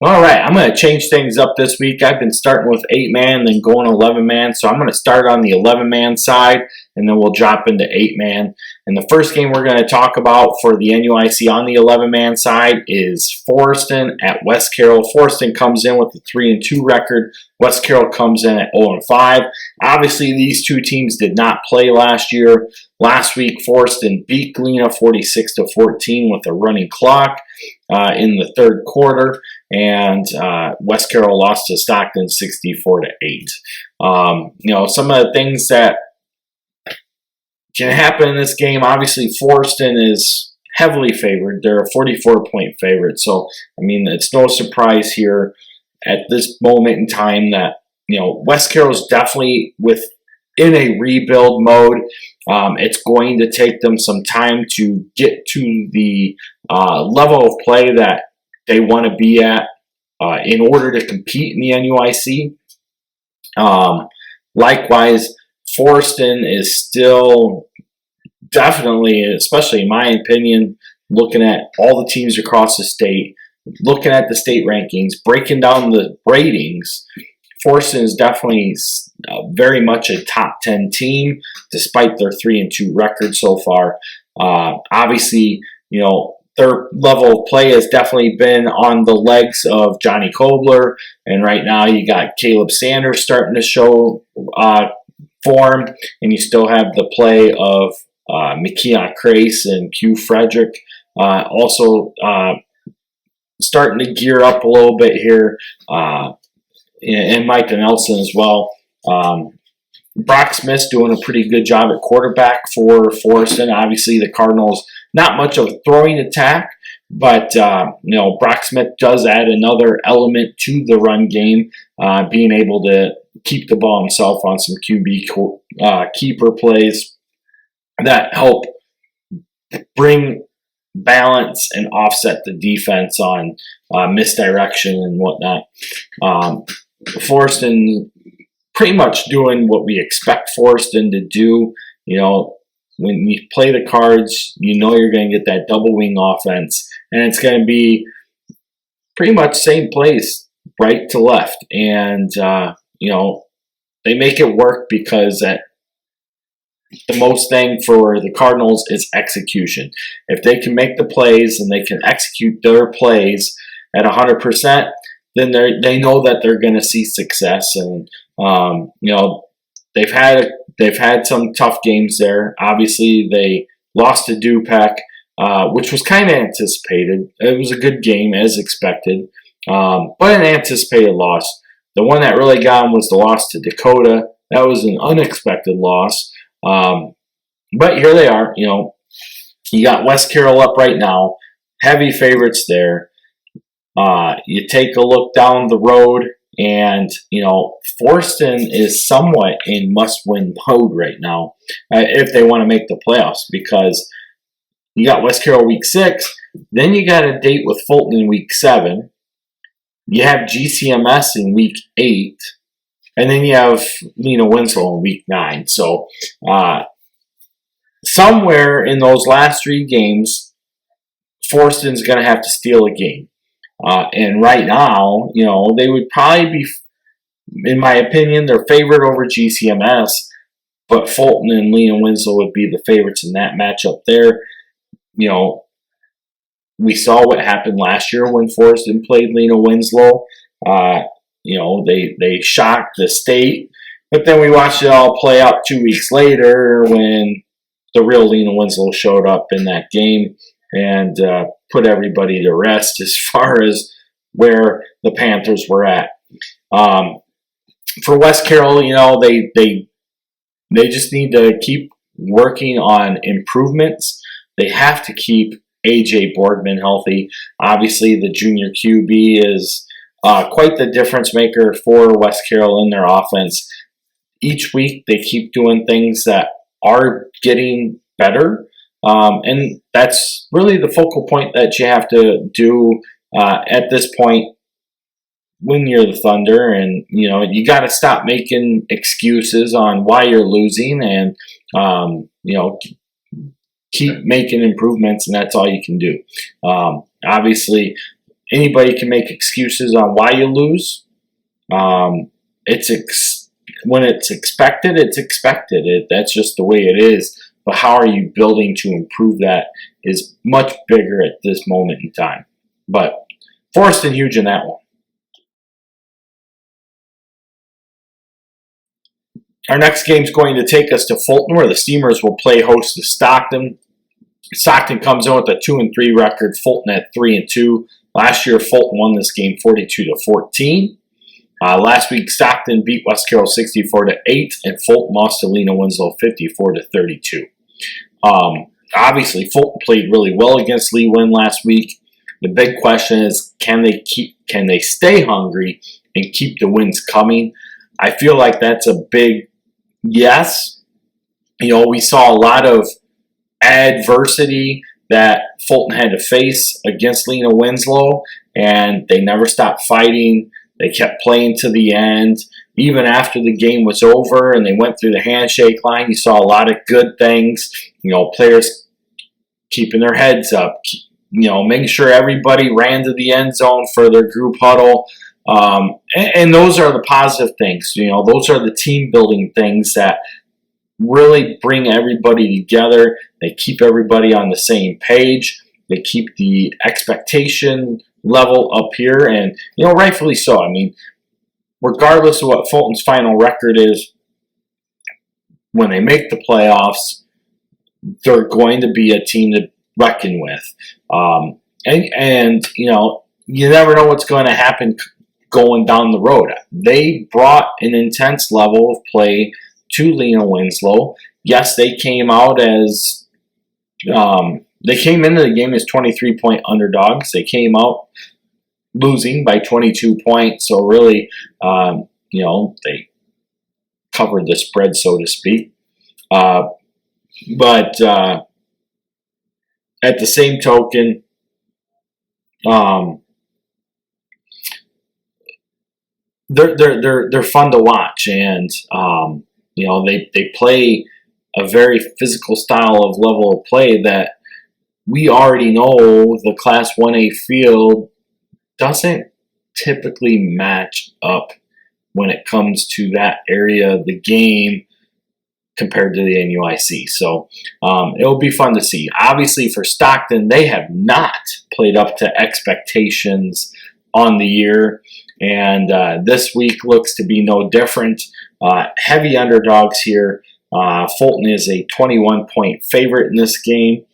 All right, I'm going to change things up this week. I've been starting with 8-man, then going 11-man. So I'm going to start on the 11-man side, and then we'll drop into 8-man. And the first game we're going to talk about for the NUIC on the 11-man side is Forreston at West Carroll. Forreston comes in with a 3-2 record. West Carroll comes in at 0-5. Obviously, these two teams did not play last year. Last week, Forreston beat Galena 46-14 with a running clock in the third quarter. And West Carroll lost to Stockton 64-8. You know, some of the things that can happen in this game, obviously Forreston is heavily favored. They're a 44-point favorite. So, I mean, it's no surprise here at this moment in time that, you know, West Carroll's definitely in a rebuild mode. It's going to take them some time to get to the level of play that they want to be at in order to compete in the NUIC. Likewise, Forreston is still definitely, especially in my opinion, looking at all the teams across the state, looking at the state rankings, breaking down the ratings. Forreston is definitely very much a top 10 team, despite their 3-2 record so far. Obviously, you know, their level of play has definitely been on the legs of Johnny Kobler, and right now you got Caleb Sanders starting to show form, and you still have the play of McKeon Crace and Q Frederick also starting to gear up a little bit here, and Micah Nelson as well. Brock Smith's doing a pretty good job at quarterback for Forreston. Obviously, the Cardinals, not much of a throwing attack, but Brock Smith does add another element to the run game, being able to keep the ball himself on some QB keeper plays that help bring balance and offset the defense on misdirection and whatnot. Forreston pretty much doing what we expect Forreston to do. When you play the Cards, you're going to get that double wing offense, and it's going to be pretty much same place, right to left. And, they make it work because the most thing for the Cardinals is execution. If they can make the plays and they can execute their plays at 100%, then they know that they're going to see success. And they've had some tough games there. Obviously, they lost to Du-Pec, which was kind of anticipated. It was a good game as expected, but an anticipated loss. The one that really got them was the loss to Dakota. That was an unexpected loss. But here they are. You got West Carroll up right now. Heavy favorites there. You take a look down the road, and Forreston is somewhat in must-win mode right now if they want to make the playoffs, because you got West Carroll week 6, then you got a date with Fulton in week 7. You have GCMS in week 8, and then you have Winslow in week 9. So somewhere in those last 3 games, Forreston's going to have to steal a game. And right now, they would probably be, in my opinion, they're favored over GCMS, but Fulton and Lena Winslow would be the favorites in that matchup there. We saw what happened last year when Forreston played Lena Winslow. They shocked the state, but then we watched it all play out 2 weeks later when the real Lena Winslow showed up in that game and put everybody to rest as far as where the Panthers were at. For West Carroll, they just need to keep working on improvements. They have to keep A.J. Boardman healthy. Obviously, the junior QB is quite the difference maker for West Carroll in their offense. Each week, they keep doing things that are getting better. And that's really the focal point that you have to do at this point when you're the Thunder. And, you got to stop making excuses on why you're losing and, keep making improvements, and that's all you can do. Obviously, anybody can make excuses on why you lose. When it's expected, it's expected. That's just the way it is. But how are you building to improve that is much bigger at this moment in time. But Forreston huge in that one. Our next game is going to take us to Fulton, where the Steamers will play host to Stockton. Stockton comes in with a 2-3 record. Fulton at 3-2. Last year, Fulton won this game 42-14. Last week, Stockton beat West Carroll 64-8, and Fulton lost to Lena Winslow 54-32. Obviously, Fulton played really well against Lee Win last week. The big question is, can they stay hungry and keep the wins coming? I feel like that's a big yes. We saw a lot of adversity that Fulton had to face against Lena Winslow, and they never stopped fighting. They kept playing to the end. Even after the game was over and they went through the handshake line, you saw a lot of good things. Players keeping their heads up, making sure everybody ran to the end zone for their group huddle. And those are the positive things. Those are the team building things that really bring everybody together. They keep everybody on the same page. They keep the expectation level up here, and rightfully so. I mean, regardless of what Fulton's final record is, when they make the playoffs, they're going to be a team to reckon with. And you never know what's going to happen going down the road. They brought an intense level of play to Lena Winslow. Yes, they came out as they came into the game as 23-point underdogs. They came out losing by 22 points. So really, they covered the spread, so to speak. But at the same token, they're fun to watch, and they play a very physical style of level of play that we already know the Class 1A field doesn't typically match up when it comes to that area of the game compared to the NUIC. So it'll be fun to see. Obviously for Stockton, they have not played up to expectations on the year, and this week looks to be no different. Heavy underdogs here. Fulton is a 21-point favorite in this game.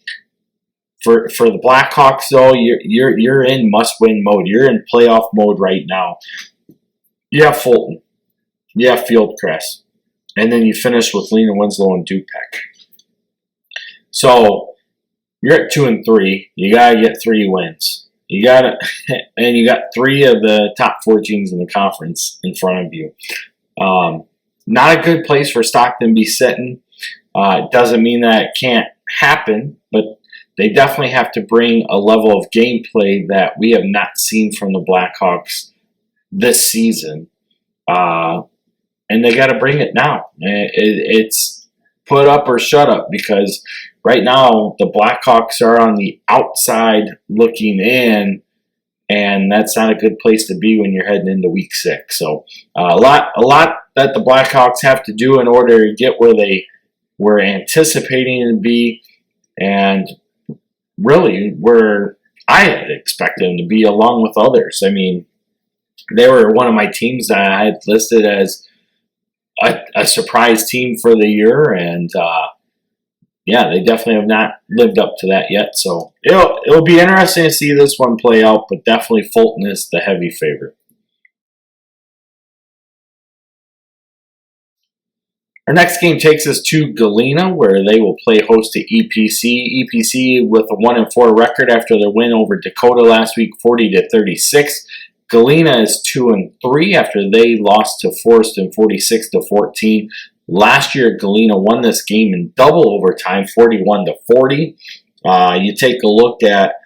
For the Blackhawks, though, you're in must-win mode. You're in playoff mode right now. You have Fulton. You have Fieldcrest. And then you finish with Lena Winslow and Du-Pec. So you're at 2-3. You gotta get 3 wins. You got 3 of the top 4 teams in the conference in front of you. Not a good place for Stockton to be sitting. It doesn't mean that it can't happen, but they definitely have to bring a level of gameplay that we have not seen from the Blackhawks this season. And they got to bring it now. It's put up or shut up, because right now the Blackhawks are on the outside looking in, and that's not a good place to be when you're heading into Week 6. So a lot that the Blackhawks have to do in order to get where they were anticipating to be, and really where I had expected them to be, along with others. I mean, they were one of my teams that I had listed as a surprise team for the year, and they definitely have not lived up to that yet. So it'll be interesting to see this one play out, but definitely Fulton is the heavy favorite. Our next game takes us to Galena, where they will play host to EPC. EPC with a 1-4 record after their win over Dakota last week, 40-36. Galena is 2-3 after they lost to Forreston 46-14. Last year, Galena won this game in double overtime, 41-40. You take a look at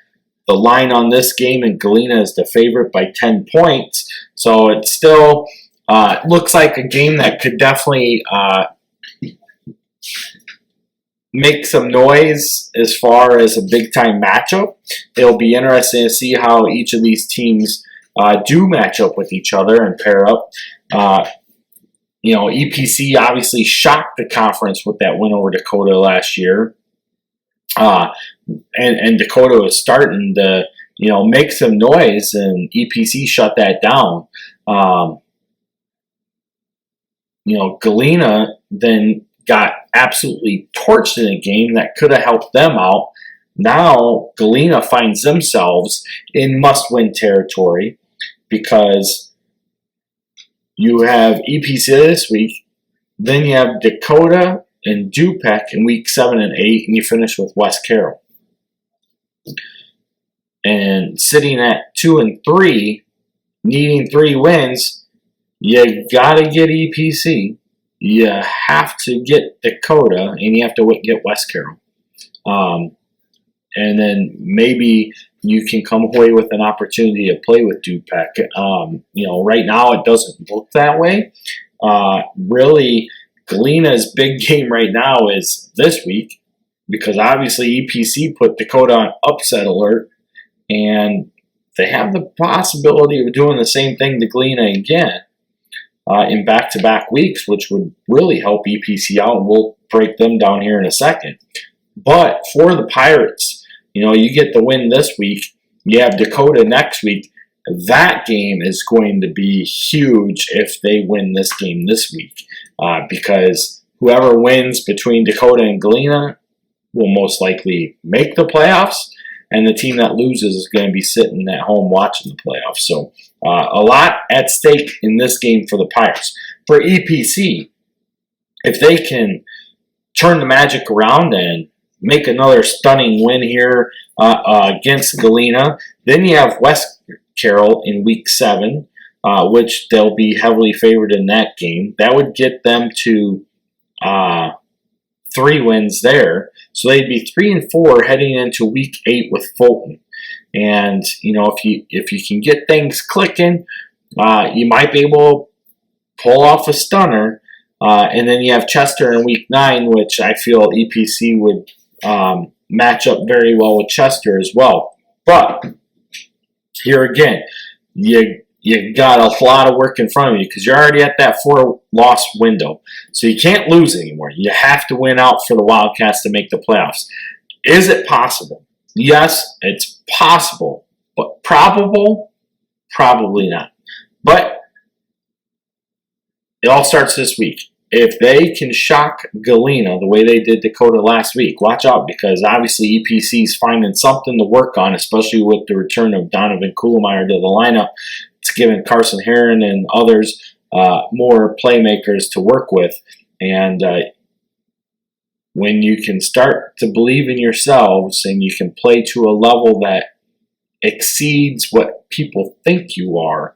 the line on this game, and Galena is the favorite by 10 points. So it still looks like a game that could definitely make some noise as far as a big-time matchup. It'll be interesting to see how each of these teams do match up with each other and pair up. EPC obviously shocked the conference with that win over Dakota last year. And Dakota was starting to, make some noise, and EPC shut that down. Galena then got absolutely torched in a game that could have helped them out. Now Galena finds themselves in must-win territory, because you have EPC this week, then you have Dakota and Du-Pec in week 7 and 8, and you finish with West Carroll. And sitting at 2-3, needing 3 wins, you gotta get EPC, you have to get Dakota, and you have to get West Carroll. And then maybe you can come away with an opportunity to play with Du-Pec. Right now it doesn't look that way. Really, Galena's big game right now is this week, because obviously EPC put Dakota on upset alert, and they have the possibility of doing the same thing to Galena again in back-to-back weeks, which would really help EPC out, and we'll break them down here in a second. But for the Pirates, you get the win this week, you have Dakota next week. That game is going to be huge if they win this game this week, because whoever wins between Dakota and Galena will most likely make the playoffs, and the team that loses is going to be sitting at home watching the playoffs. So a lot at stake in this game for the Pirates. For EPC, if they can turn the magic around and make another stunning win here against Galena, then you have West Carroll in week 7, which they'll be heavily favored in that game. That would get them to 3 wins there. So they'd be 3-4 heading into week 8 with Fulton. And if you can get things clicking, you might be able to pull off a stunner. And then you have Chester in week 9, which I feel EPC would match up very well with Chester as well. But here again, you got a lot of work in front of you because you're already at that 4-loss window. So you can't lose anymore. You have to win out for the Wildcats to make the playoffs. Is it possible? Yes, it's possible. But probable? Probably not. But it all starts this week. If they can shock Galena the way they did Dakota last week, watch out, because obviously EPC is finding something to work on, especially with the return of Donovan Kuhlmeyer to the lineup. It's giving Carson Heron and others more playmakers to work with. And when you can start to believe in yourselves and you can play to a level that exceeds what people think you are,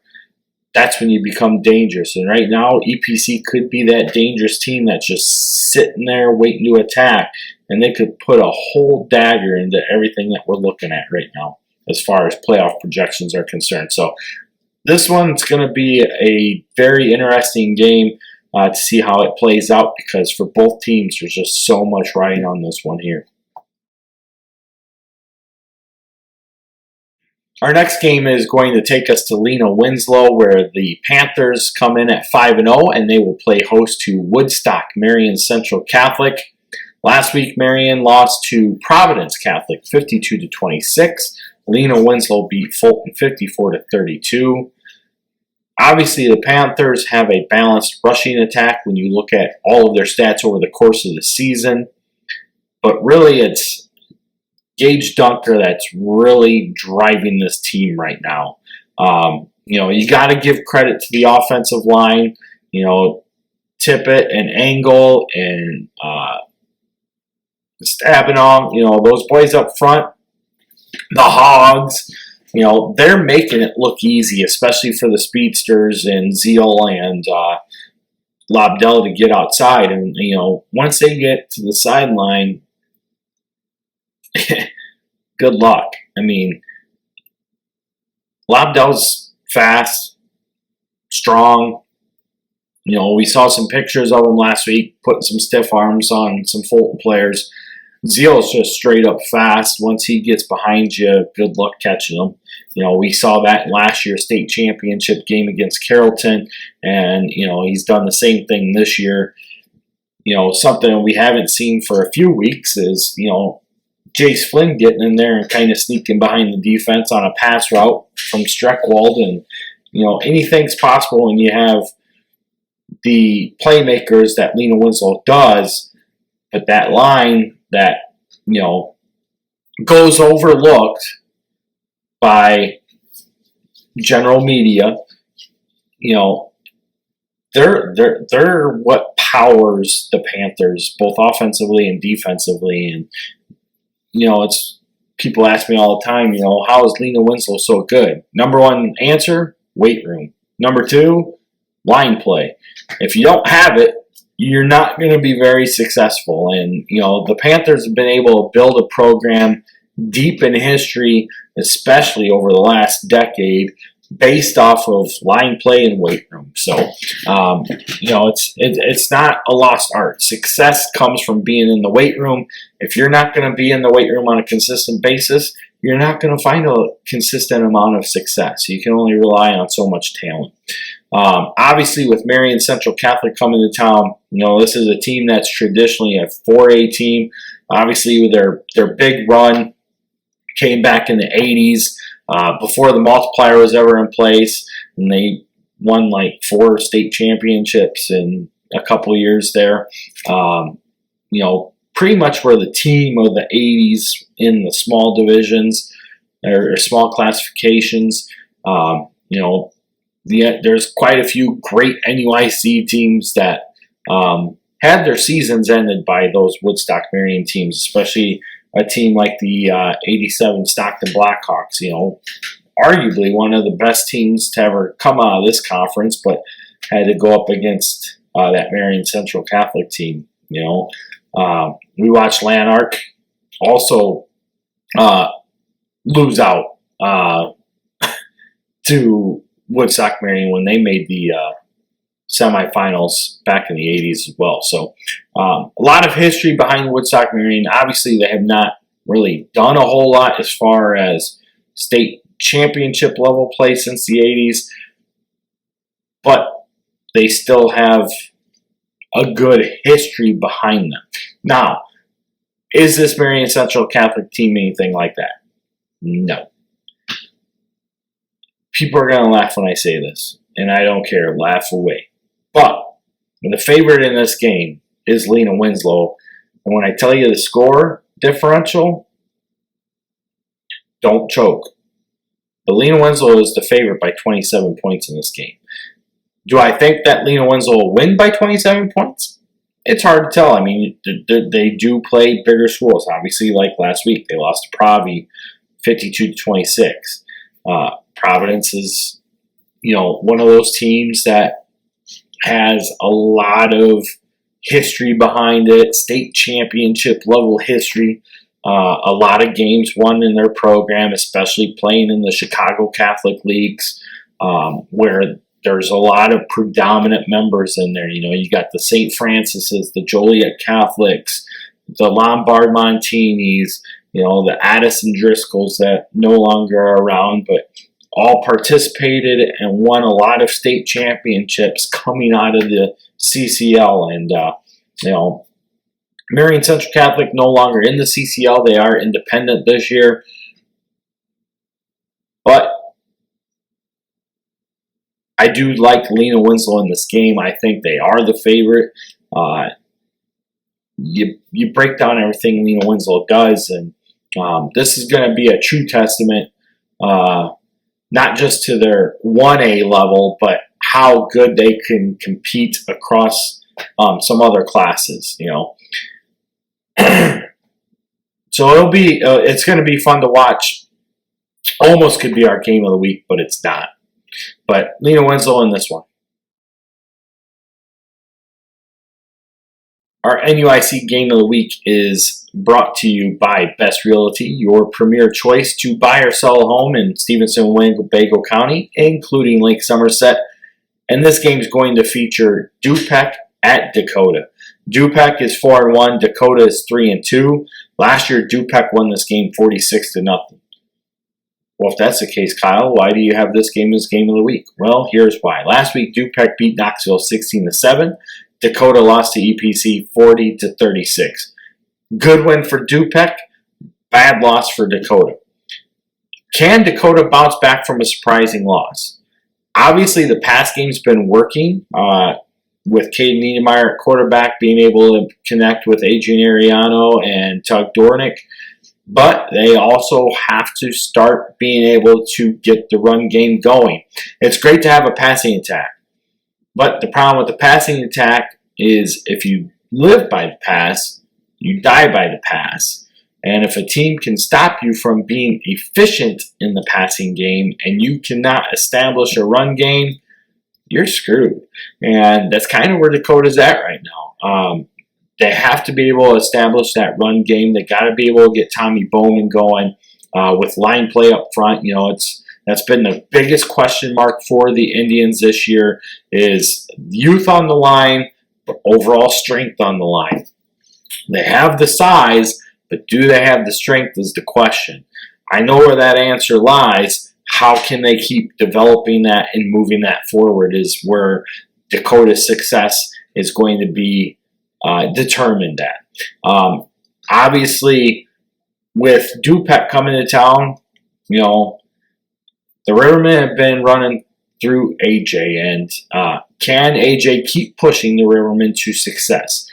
that's when you become dangerous. And right now, EPC could be that dangerous team that's just sitting there waiting to attack. And they could put a whole dagger into everything that we're looking at right now as far as playoff projections are concerned. So this one's going to be a very interesting game to see how it plays out, because for both teams, there's just so much riding on this one here. Our next game is going to take us to Lena Winslow, where the Panthers come in at 5-0, and they will play host to Woodstock, Marian Central Catholic. Last week, Marian lost to Providence Catholic 52-26. Lena Winslow beat Fulton 54-32. Obviously, the Panthers have a balanced rushing attack when you look at all of their stats over the course of the season. But really, it's Gage Dunker that's really driving this team right now. You got to give credit to the offensive line. Tippett and Angle and Stabenow, those boys up front, the Hogs, they're making it look easy, especially for the speedsters and Zeal and Lobdell to get outside. And, once they get to the sideline, good luck. I mean, Lobdell's fast, strong. We saw some pictures of him last week, putting some stiff arms on some Fulton players. Zeal's just straight up fast. Once he gets behind you, good luck catching him. We saw that in last year's state championship game against Carrollton, and, he's done the same thing this year. Something we haven't seen for a few weeks is, Jace Flynn getting in there and kind of sneaking behind the defense on a pass route from Streckwald. And, anything's possible when you have the playmakers that Lena Winslow does, but that line that, goes overlooked by general media, they're what powers the Panthers, both offensively and defensively. And, it's people ask me all the time, how is Lena Winslow so good? Number one answer, weight room. Number 2, line play. If you don't have it, you're not going to be very successful. And, the Panthers have been able to build a program deep in history, especially over the last decade, based off of line play and weight room. So, it's not a lost art. Success comes from being in the weight room. If you're not going to be in the weight room on a consistent basis, you're not going to find a consistent amount of success. You can only rely on so much talent. Obviously, with Marian Central Catholic coming to town, this is a team that's traditionally a 4A team. Obviously, with their big run came back in the 80s before the multiplier was ever in place, and they won like 4 state championships in a couple of years there. Pretty much were the team of the 80s in the small divisions or small classifications. There's quite a few great NUIC teams that had their seasons ended by those Woodstock Marian teams, especially a team like the '87 Stockton Blackhawks. Arguably one of the best teams to ever come out of this conference, but had to go up against that Marian Central Catholic team. We watched Lanark also lose out to Woodstock Marian when they made the semifinals back in the 80s as well. So a lot of history behind Woodstock Marian. Obviously, they have not really done a whole lot as far as state championship level play since the 80s, but they still have a good history behind them. Now, is this Marian Central Catholic team anything like that? No. People are going to laugh when I say this, and I don't care. Laugh away. But the favorite in this game is Lena Winslow, and when I tell you the score differential, don't choke. But Lena Winslow is the favorite by 27 points in this game. Do I think that Lena Winslow will win by 27 points? It's hard to tell. I mean, they do play bigger schools. Obviously, like last week, they lost to Pravi 52-26. Providence is, one of those teams that has a lot of history behind it, state championship level history. A lot of games won in their program, especially playing in the Chicago Catholic Leagues, where there's a lot of predominant members in there. You got the St. Francis's, the Joliet Catholics, the Lombard Montinis, the Addison Driscolls that no longer are around, but all participated and won a lot of state championships coming out of the CCL. And, Marian Central Catholic no longer in the CCL. They are independent this year. But I do like Lena Winslow in this game. I think they are the favorite. You break down everything Lena Winslow does, and this is going to be a true testament, not just to their 1A level, but how good they can compete across some other classes. So it's going to be fun to watch. Almost could be our game of the week, but it's not. But Lena Winslow in this one. Our NUIC game of the week is brought to you by Best Realty, your premier choice to buy or sell a home in Stevenson, Winnebago County, including Lake Somerset. And this game is going to feature Du-Pec at Dakota. Du-Pec is 4-1. Dakota is 3-2. Last year, Du-Pec won this game 46-0. Well, if that's the case, Kyle, why do you have this game as game of the week? Well, here's why. Last week, Du-Pec beat Knoxville 16-7. Dakota lost to EPC 40-36. Good win for Du-Pec, bad loss for Dakota. Can Dakota bounce back from a surprising loss? Obviously, the pass game's been working with Caden Niedermeyer at quarterback, being able to connect with Adrian Ariano and Tug Dornick. But they also have to start being able to get the run game going. It's great to have a passing attack. But the problem with the passing attack is if you live by the pass, you die by the pass. And if a team can stop you from being efficient in the passing game and you cannot establish a run game, you're screwed. And that's kind of where Dakota's at right now. They have to be able to establish that run game. They got to be able to get Tommy Bowman going with line play up front. That's been the biggest question mark for the Indians this year is youth on the line, but overall strength on the line. They have the size, but do they have the strength is the question. I know where that answer lies. How can they keep developing that and moving that forward is where Dakota's success is going to be determined at. Obviously, with Du-Pec coming to town, the Rivermen have been running through AJ, and can AJ keep pushing the Rivermen to success?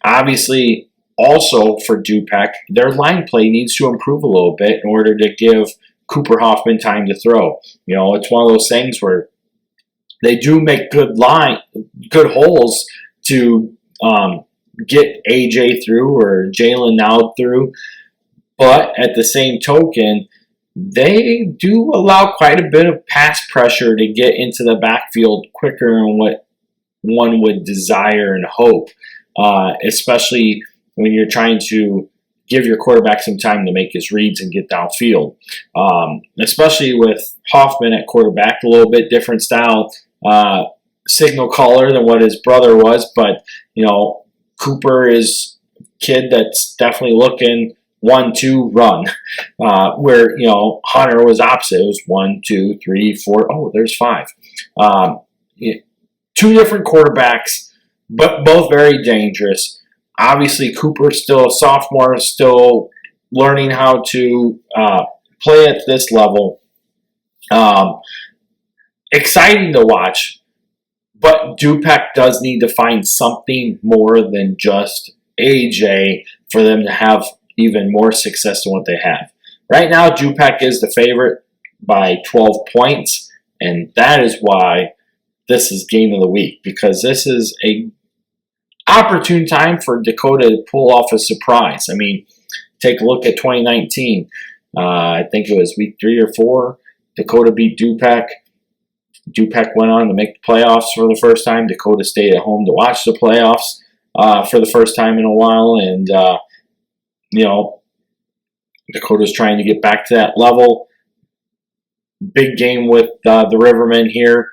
Obviously, also for Du-Pec, their line play needs to improve a little bit in order to give Cooper Hoffman time to throw. It's one of those things where they do make good holes to get AJ through or Jalen now through. But at the same token, they do allow quite a bit of pass pressure to get into the backfield quicker than what one would desire and hope, especially when you're trying to give your quarterback some time to make his reads and get downfield. Especially with Hoffman at quarterback, a little bit different style signal caller than what his brother was, but Cooper is a kid that's definitely looking 1-2 run, where Hunter was opposite. It was 1, 2, 3, 4. Oh, there's 5. Two different quarterbacks, but both very dangerous. Obviously, Cooper's still a sophomore, still learning how to play at this level. Exciting to watch, but Du-Pec does need to find something more than just AJ for them to have even more success than what they have. Right now, Du-Pec is the favorite by 12 points, and that is why this is game of the week, because this is a opportune time for Dakota to pull off a surprise. I mean, take a look at 2019. I think it was week 3 or 4. Dakota beat Du-Pec. Du-Pec went on to make the playoffs for the first time. Dakota stayed at home to watch the playoffs for the first time in a while, and Dakota's trying to get back to that level. Big game with the Rivermen here.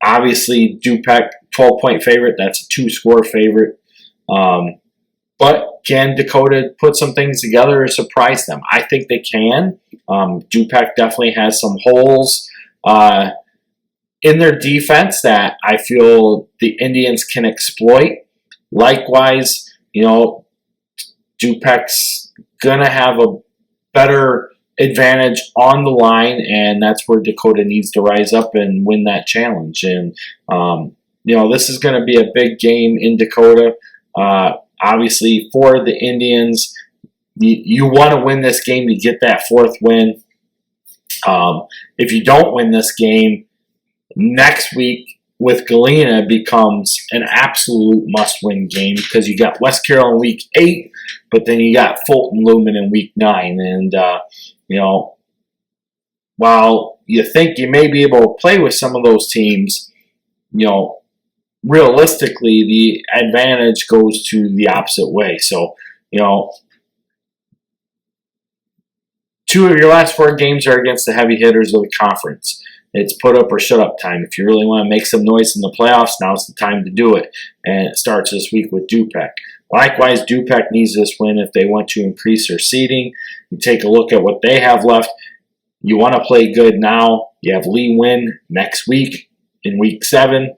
Obviously, Du-Pec, 12-point favorite. That's a 2-score favorite. But can Dakota put some things together to surprise them? I think they can. Du-Pec definitely has some holes in their defense that I feel the Indians can exploit. Likewise, Du-Pec's going to have a better advantage on the line, and that's where Dakota needs to rise up and win that challenge. And, this is going to be a big game in Dakota. Obviously, for the Indians, you want to win this game to get that 4th win. If you don't win this game, next week with Galena becomes an absolute must-win game, because you got West Carroll in week 8, but then you got Fulton looming in week 9. And, while you think you may be able to play with some of those teams, realistically, the advantage goes to the opposite way. So, 2 of your last 4 games are against the heavy hitters of the conference. It's put up or shut up time. If you really want to make some noise in the playoffs, now's the time to do it. And it starts this week with Du-Pec. Likewise, Du-Pec needs this win if they want to increase their seeding. You take a look at what they have left. You want to play good now. You have Lee Win next week in week 7.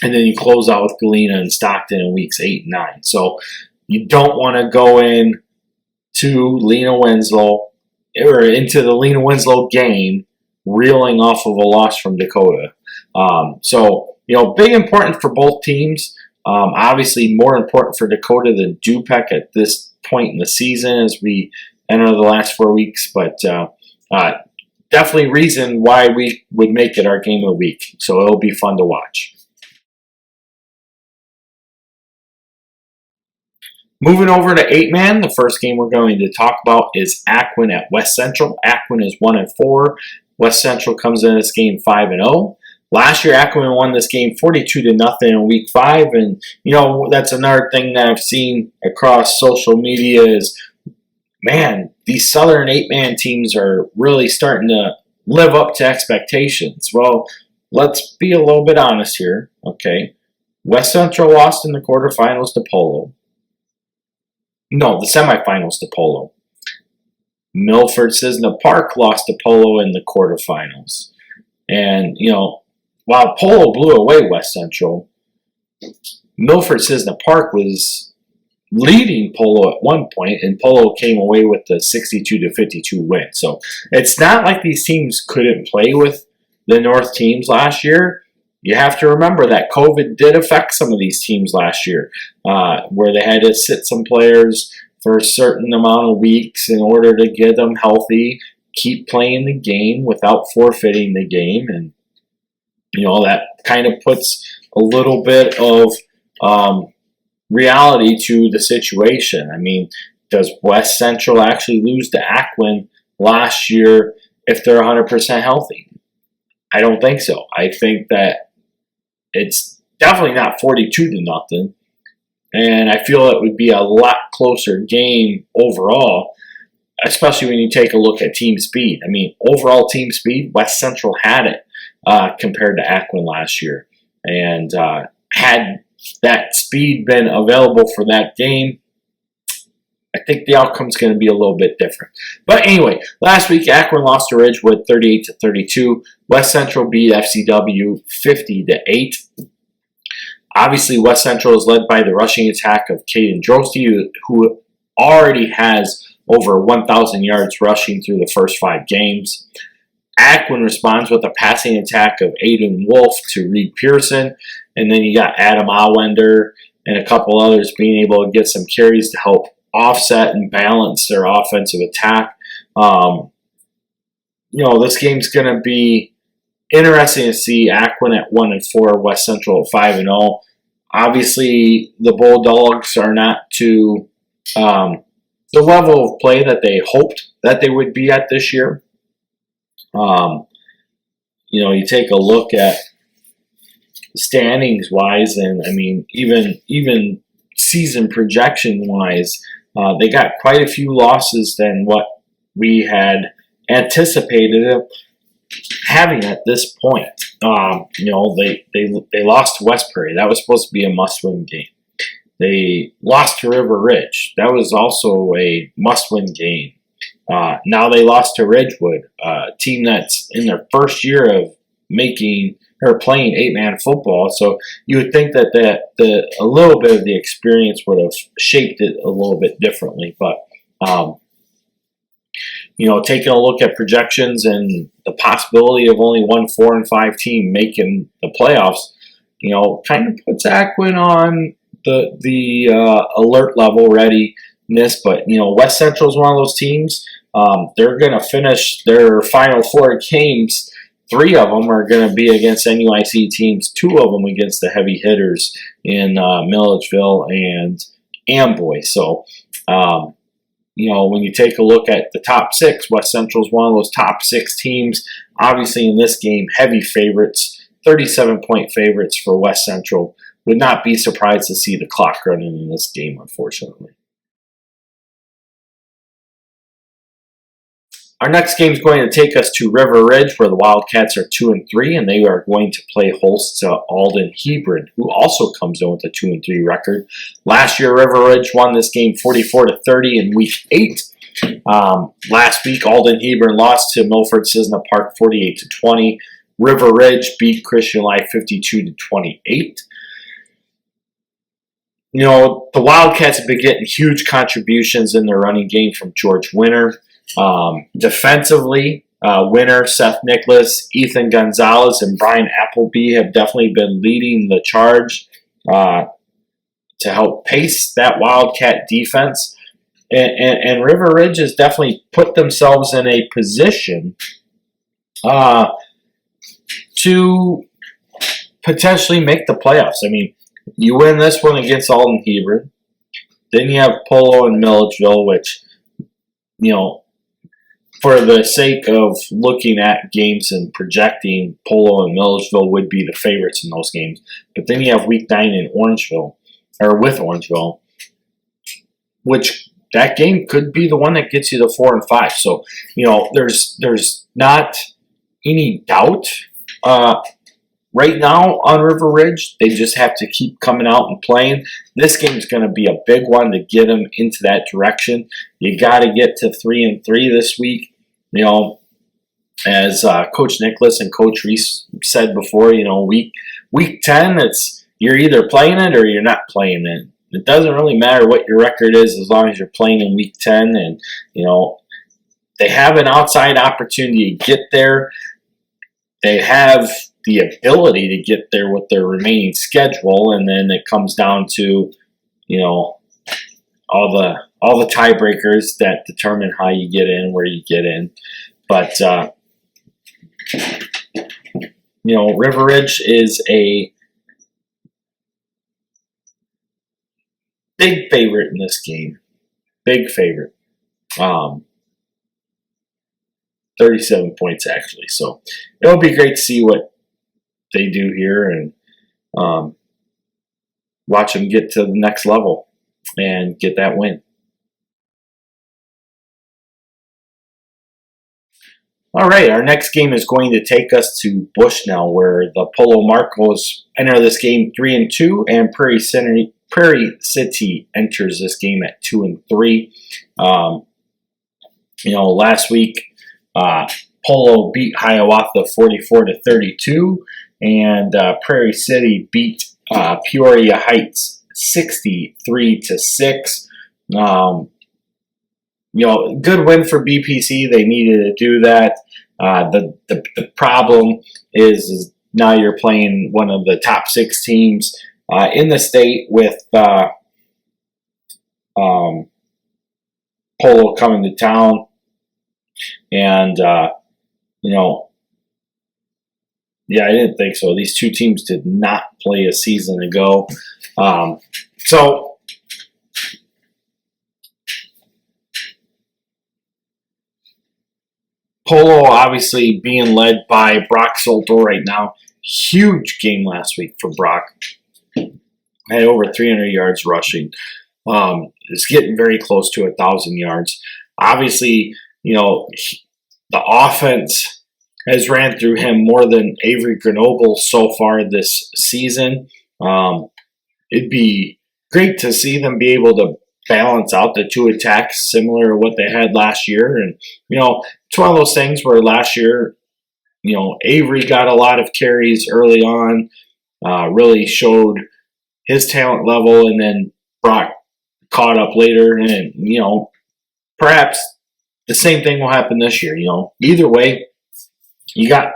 And then you close out with Galena and Stockton in weeks 8 and 9. So you don't want to go in to Lena Winslow or into the Lena Winslow game reeling off of a loss from Dakota. Big important for both teams. Obviously, more important for Dakota than Du-Pec at this point in the season as we enter the last 4 weeks. But definitely reason why we would make it our game of the week. So it'll be fun to watch. Moving over to 8-man, the first game we're going to talk about is Aquin at West Central. Aquin is 1-4. West Central comes in this game 5-0. Last year, Aquin won this game 42-0 in week 5, and that's another thing that I've seen across social media is, man, these Southern 8-man teams are really starting to live up to expectations. Well, let's be a little bit honest here, okay? West Central lost in the quarterfinals to Polo. No, the semifinals to Polo. Milford-Cisna Park lost to Polo in the quarterfinals. And, while Polo blew away West Central, Milford-Cisna Park was leading Polo at one point, and Polo came away with the 62-52 win. So it's not like these teams couldn't play with the North teams last year. You have to remember that COVID did affect some of these teams last year, where they had to sit some players for a certain amount of weeks in order to get them healthy, keep playing the game without forfeiting the game. And, that kind of puts a little bit of reality to the situation. I mean, does West Central actually lose to Aquin last year if they're 100% healthy? I don't think so. I think that it's definitely not 42-0, and I feel it would be a lot closer game overall, especially when you take a look at team speed. I mean, overall team speed, West Central had it compared to Aquin last year, and had that speed been available for that game, I think the outcome's going to be a little bit different. But anyway, last week Aquin lost to Ridgewood 38-32. West Central beat FCW 50-8. Obviously, West Central is led by the rushing attack of Caden Drosty, who already has over 1,000 yards rushing through the first 5 games. Aquin responds with a passing attack of Aiden Wolf to Reed Pearson, and then you got Adam Allwender and a couple others being able to get some carries to help offset and balance their offensive attack. This game's going to be interesting to see. Aquin at 1-4, West Central at 5-0. Obviously, the Bulldogs are not to the level of play that they hoped that they would be at this year. You take a look at standings wise, and I mean, even season projection wise, they got quite a few losses than what we had anticipated having at this point. They lost to West Prairie. That was supposed to be a must-win game. They lost to River Ridge. That was also a must-win game. Now they lost to Ridgewood, a team that's in their first year of playing 8-man football. So you would think that a little bit of the experience would have shaped it a little bit differently. But taking a look at projections and the possibility of only one 4-5 team making the playoffs, kind of puts Aquin on the alert level readiness. But West Central is one of those teams. They're going to finish their final 4 games. 3 of them are going to be against NUIC teams. 2 of them against the heavy hitters in Milledgeville and Amboy. So, when you take a look at the top 6, West Central is one of those top 6 teams. Obviously, in this game, heavy favorites, 37-point favorites for West Central. Would not be surprised to see the clock running in this game, unfortunately. Our next game is going to take us to River Ridge, where the Wildcats are 2-3, and they are going to play host to Alden-Hebron, who also comes in with a 2-3 record. Last year, River Ridge won this game 44-30 in Week 8. Last week, Alden-Hebron lost to Milford Cisna Park 48-20. River Ridge beat Christian Life 52-28. The Wildcats have been getting huge contributions in their running game from George Winter. Defensively, Winter, Seth Nicholas, Ethan Gonzalez, and Brian Appleby have definitely been leading the charge to help pace that Wildcat defense. And River Ridge has definitely put themselves in a position to potentially make the playoffs. I mean, you win this one against Alden-Hebron. Then you have Polo and Milledgeville, which, for the sake of looking at games and projecting, Polo and Milledgeville would be the favorites in those games. But then you have Week 9 in Orangeville, or with Orangeville, which that game could be the one that gets you the 4-5. So, there's not any doubt right now on River Ridge. They just have to keep coming out and playing. This game's going to be a big one to get them into that direction. You got to get to 3-3 this week. As Coach Nicholas and Coach Reese said before, week 10, you're either playing it or you're not playing it. It doesn't really matter what your record is as long as you're playing in Week 10. And, they have an outside opportunity to get there. They have the ability to get there with their remaining schedule, and then it comes down to, all the tiebreakers that determine how you get in, where you get in. But River Ridge is big favorite in this game. Big favorite. 37 points, actually. So it'll be great to see what they do here and watch them get to the next level and get that win. All right, our next game is going to take us to Bushnell, where the Polo Marcos enter this game 3-2, and Prairie City enters this game at 2-3. Last week Polo beat Hiawatha 44-32, and Prairie City beat Peoria Heights 63-6. Good win for BPC. They needed to do that. The problem is now you're playing one of the top 6 teams in the state with Polo coming to town. And, I didn't think so. These two teams did not play a season ago. Polo obviously being led by Brock Solto right now. Huge game last week for Brock. Had over 300 yards rushing. It's getting very close to 1,000 yards. Obviously, the offense has ran through him more than Avery Grenoble so far this season. It'd be great to see them be able to balance out the two attacks similar to what they had last year. And, it's one of those things where last year, Avery got a lot of carries early on, really showed his talent level, and then Brock caught up later. And, perhaps the same thing will happen this year. Either way, you got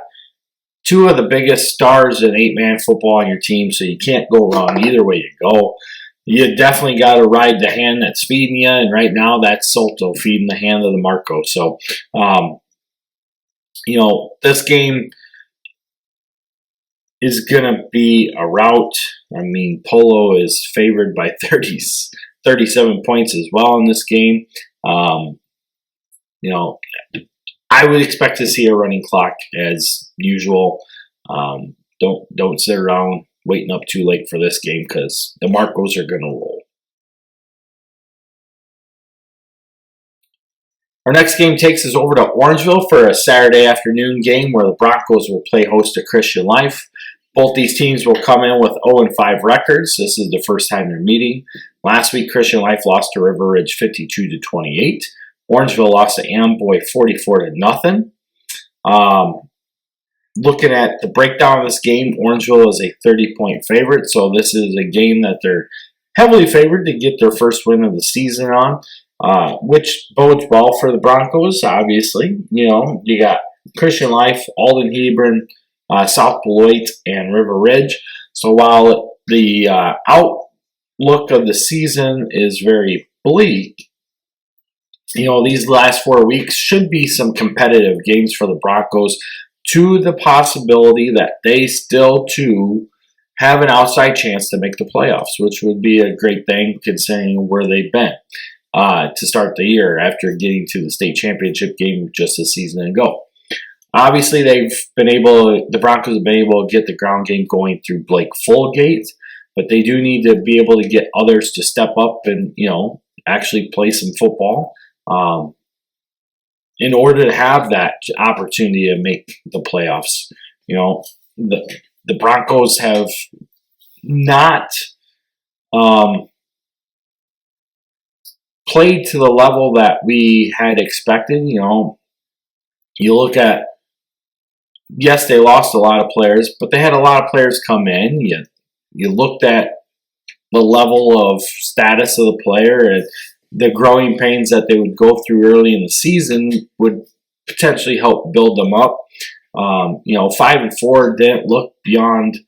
two of the biggest stars in 8-man football on your team, so you can't go wrong either way you go. You definitely got to ride the hand that's feeding you, and right now that's Solto feeding the hand of the Marco. So, this game is going to be a rout. I mean, Polo is favored by 37 points as well in this game. I would expect to see a running clock as usual. Don't sit around waiting up too late for this game because the Marcos are going to roll. Our next game takes us over to Orangeville for a Saturday afternoon game where the Broncos will play host to Christian Life. Both these teams will come in with 0-5 records. This is the first time they're meeting. Last week, Christian Life lost to River Ridge 52-28. Orangeville lost to Amboy 44-0. Looking at the breakdown of this game, Orangeville is a 30-point favorite, so this is a game that they're heavily favored to get their first win of the season on, which bodes well for the Broncos, obviously. You got Christian Life, Alden-Hebron, South Beloit, and River Ridge. So while the outlook of the season is very bleak, these last 4 weeks should be some competitive games for the Broncos, to the possibility that they still, too, have an outside chance to make the playoffs, which would be a great thing considering where they've been to start the year after getting to the state championship game just a season ago. Obviously, the Broncos have been able to get the ground game going through Blake Fulgate, but they do need to be able to get others to step up and, actually play some football. In order to have that opportunity to make the playoffs. The Broncos have not played to the level that we had expected. You look at, yes, they lost a lot of players, but they had a lot of players come in. You looked at the level of status of the player and the growing pains that they would go through early in the season would potentially help build them up. 5-4 didn't look beyond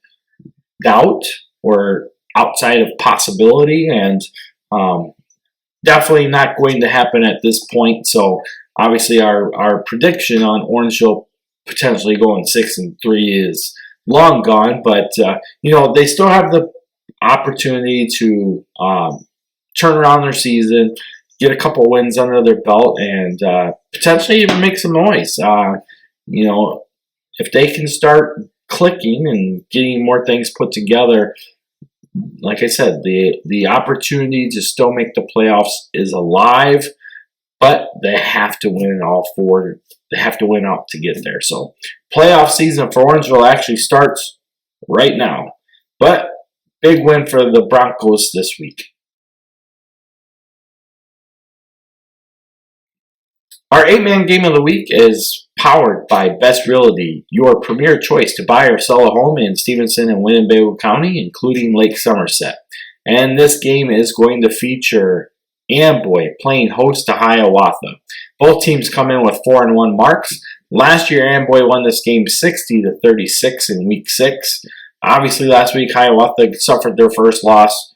doubt or outside of possibility, and definitely not going to happen at this point. So obviously our prediction on Orangeville potentially going 6-3 is long gone, but they still have the opportunity to turn around their season, get a couple wins under their belt, and potentially even make some noise. If they can start clicking and getting more things put together, like I said, the opportunity to still make the playoffs is alive, but they have to win all four. They have to win out to get there. So playoff season for Orangeville actually starts right now. But big win for the Broncos this week. Our 8-man game of the week is powered by Best Realty, your premier choice to buy or sell a home in Stevenson and Winnebago County, including Lake Somerset. And this game is going to feature Amboy playing host to Hiawatha. Both teams come in with 4-1 marks. Last year, Amboy won this game 60-36 in Week 6. Obviously, last week, Hiawatha suffered their first loss,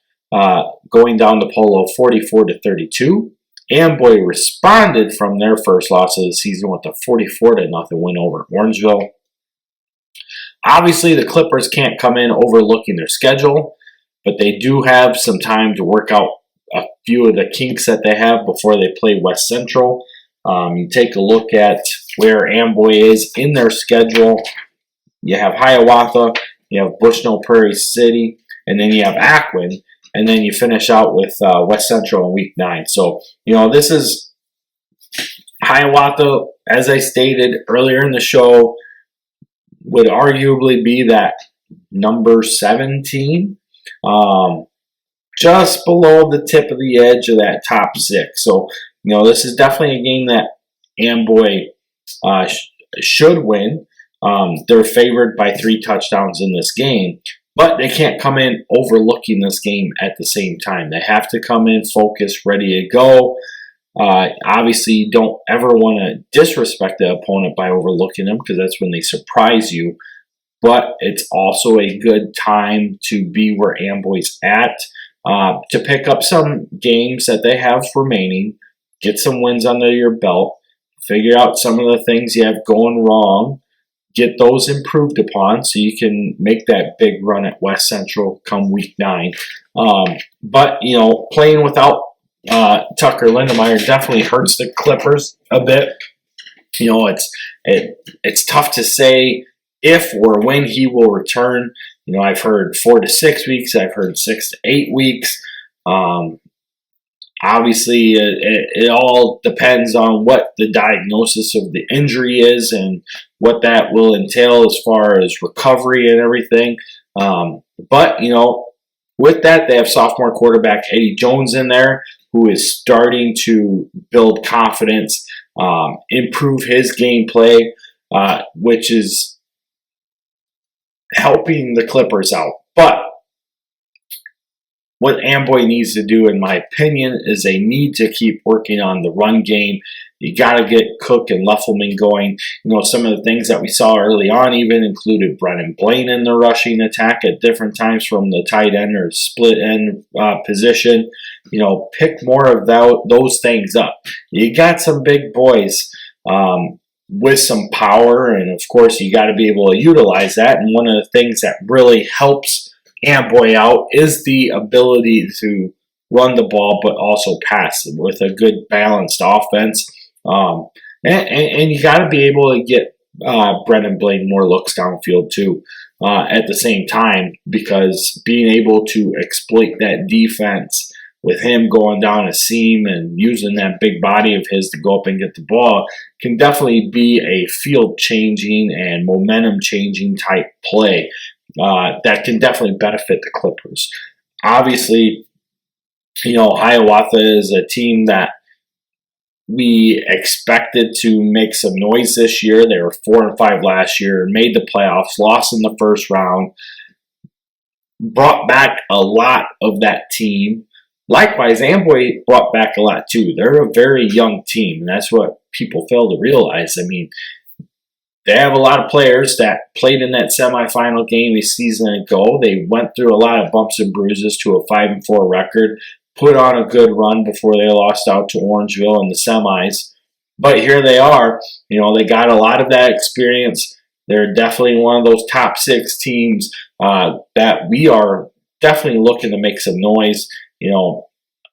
going down to Polo 44-32. Amboy responded from their first loss of the season with a 44-0 win over Orangeville. Obviously, the Clippers can't come in overlooking their schedule, but they do have some time to work out a few of the kinks that they have before they play West Central. You take a look at where Amboy is in their schedule. You have Hiawatha, you have Bushnell, Prairie City, and then you have Aquin. And then you finish out with West Central in Week 9. So, this is Hiawatha, as I stated earlier in the show, would arguably be that number 7 team, just below the tip of the edge of that top 6. So, this is definitely a game that Amboy should win. They're favored by 3 touchdowns in this game. But they can't come in overlooking this game at the same time. They have to come in focused, ready to go. Obviously, you don't ever want to disrespect the opponent by overlooking them because that's when they surprise you. But it's also a good time to be where Amboy's at, to pick up some games that they have remaining, get some wins under your belt, figure out some of the things you have going wrong, get those improved upon so you can make that big run at West Central come Week 9. But, playing without Tucker Lindemeyer definitely hurts the Clippers a bit. It's tough to say if or when he will return. I've heard 4 to 6 weeks. I've heard 6 to 8 weeks. Obviously, it all depends on what the diagnosis of the injury is and what that will entail as far as recovery and everything. But, with that, they have sophomore quarterback Eddie Jones in there, who is starting to build confidence, improve his gameplay, which is helping the Clippers out. But what Amboy needs to do, in my opinion, is they need to keep working on the run game. You got to get Cook and Leffelman going. Some of the things that we saw early on even included Brennan Blaine in the rushing attack at different times from the tight end or split end position. Pick more of those things up. You got some big boys with some power, and of course you got to be able to utilize that. And one of the things that really helps Amboy out is the ability to run the ball but also pass with a good balanced offense. And you got to be able to get Brennan Blaine more looks downfield too at the same time, because being able to exploit that defense with him going down a seam and using that big body of his to go up and get the ball can definitely be a field-changing and momentum-changing type play that can definitely benefit the Clippers. Obviously, Hiawatha is a team that we expected to make some noise this year. They were 4-5 last year, made the playoffs, lost in the first round, brought back a lot of that team. Likewise, Amboy brought back a lot too. They're a very young team, and that's what people fail to realize. They have a lot of players that played in that semifinal game a season ago. They went through a lot of bumps and bruises to a 5-4 record, put on a good run before they lost out to Orangeville in the semis. But here they are. They got a lot of that experience. They're definitely one of those top 6 teams that we are definitely looking to make some noise.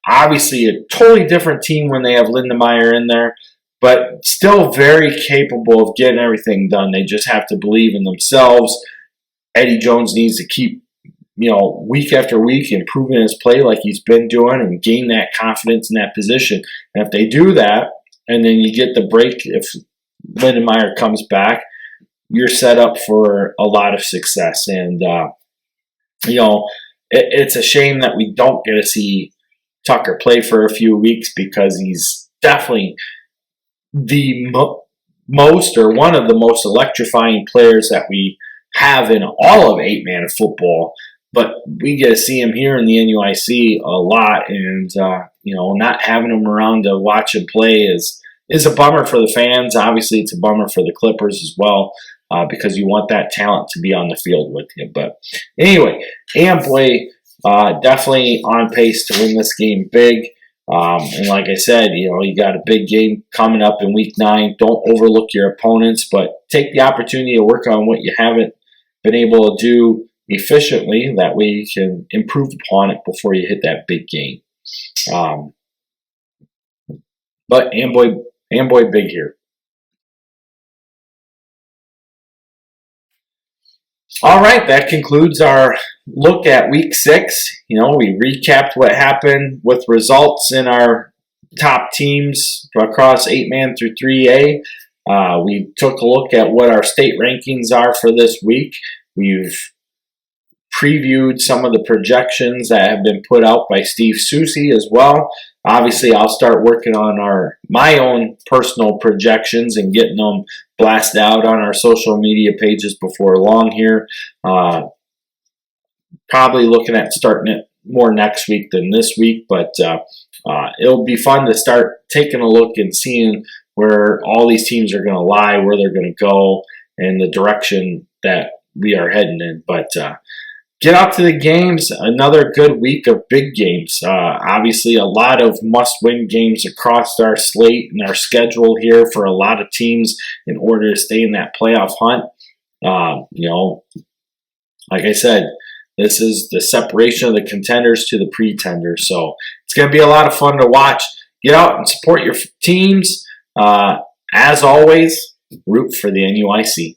Obviously, a totally different team when they have Lindemeyer in there, but still very capable of getting everything done. They just have to believe in themselves. Eddie Jones needs to keep, week after week improving his play like he's been doing and gain that confidence in that position. And if they do that, and then you get the break, if Lindemeyer comes back, you're set up for a lot of success. And, it's a shame that we don't get to see Tucker play for a few weeks because he's definitely the most or one of the most electrifying players that we have in all of 8-man football. But we get to see him here in the NUIC a lot, and not having him around to watch him play is a bummer for the fans. Obviously, it's a bummer for the Clippers as well, because you want that talent to be on the field with you. But anyway, Amboy definitely on pace to win this game big. And like I said, you got a big game coming up in week 9. Don't overlook your opponents, but take the opportunity to work on what you haven't been able to do efficiently. That way you can improve upon it before you hit that big game. But Amboy big here. All right, that concludes our look at week 6. We recapped what happened with results in our top teams across 8-man through 3A. We took a look at what our state rankings are for this week. We've previewed some of the projections that have been put out by Steve Susi as well. Obviously, I'll start working on my own personal projections and getting them blasted out on our social media pages before long here. Probably looking at starting it more next week than this week, but it'll be fun to start taking a look and seeing where all these teams are going to lie, where they're going to go, and the direction that we are heading in. But get out to the games. Another good week of big games. Obviously, a lot of must-win games across our slate and our schedule here for a lot of teams in order to stay in that playoff hunt. Like I said, this is the separation of the contenders to the pretenders. So it's going to be a lot of fun to watch. Get out and support your teams. As always, root for the NUIC.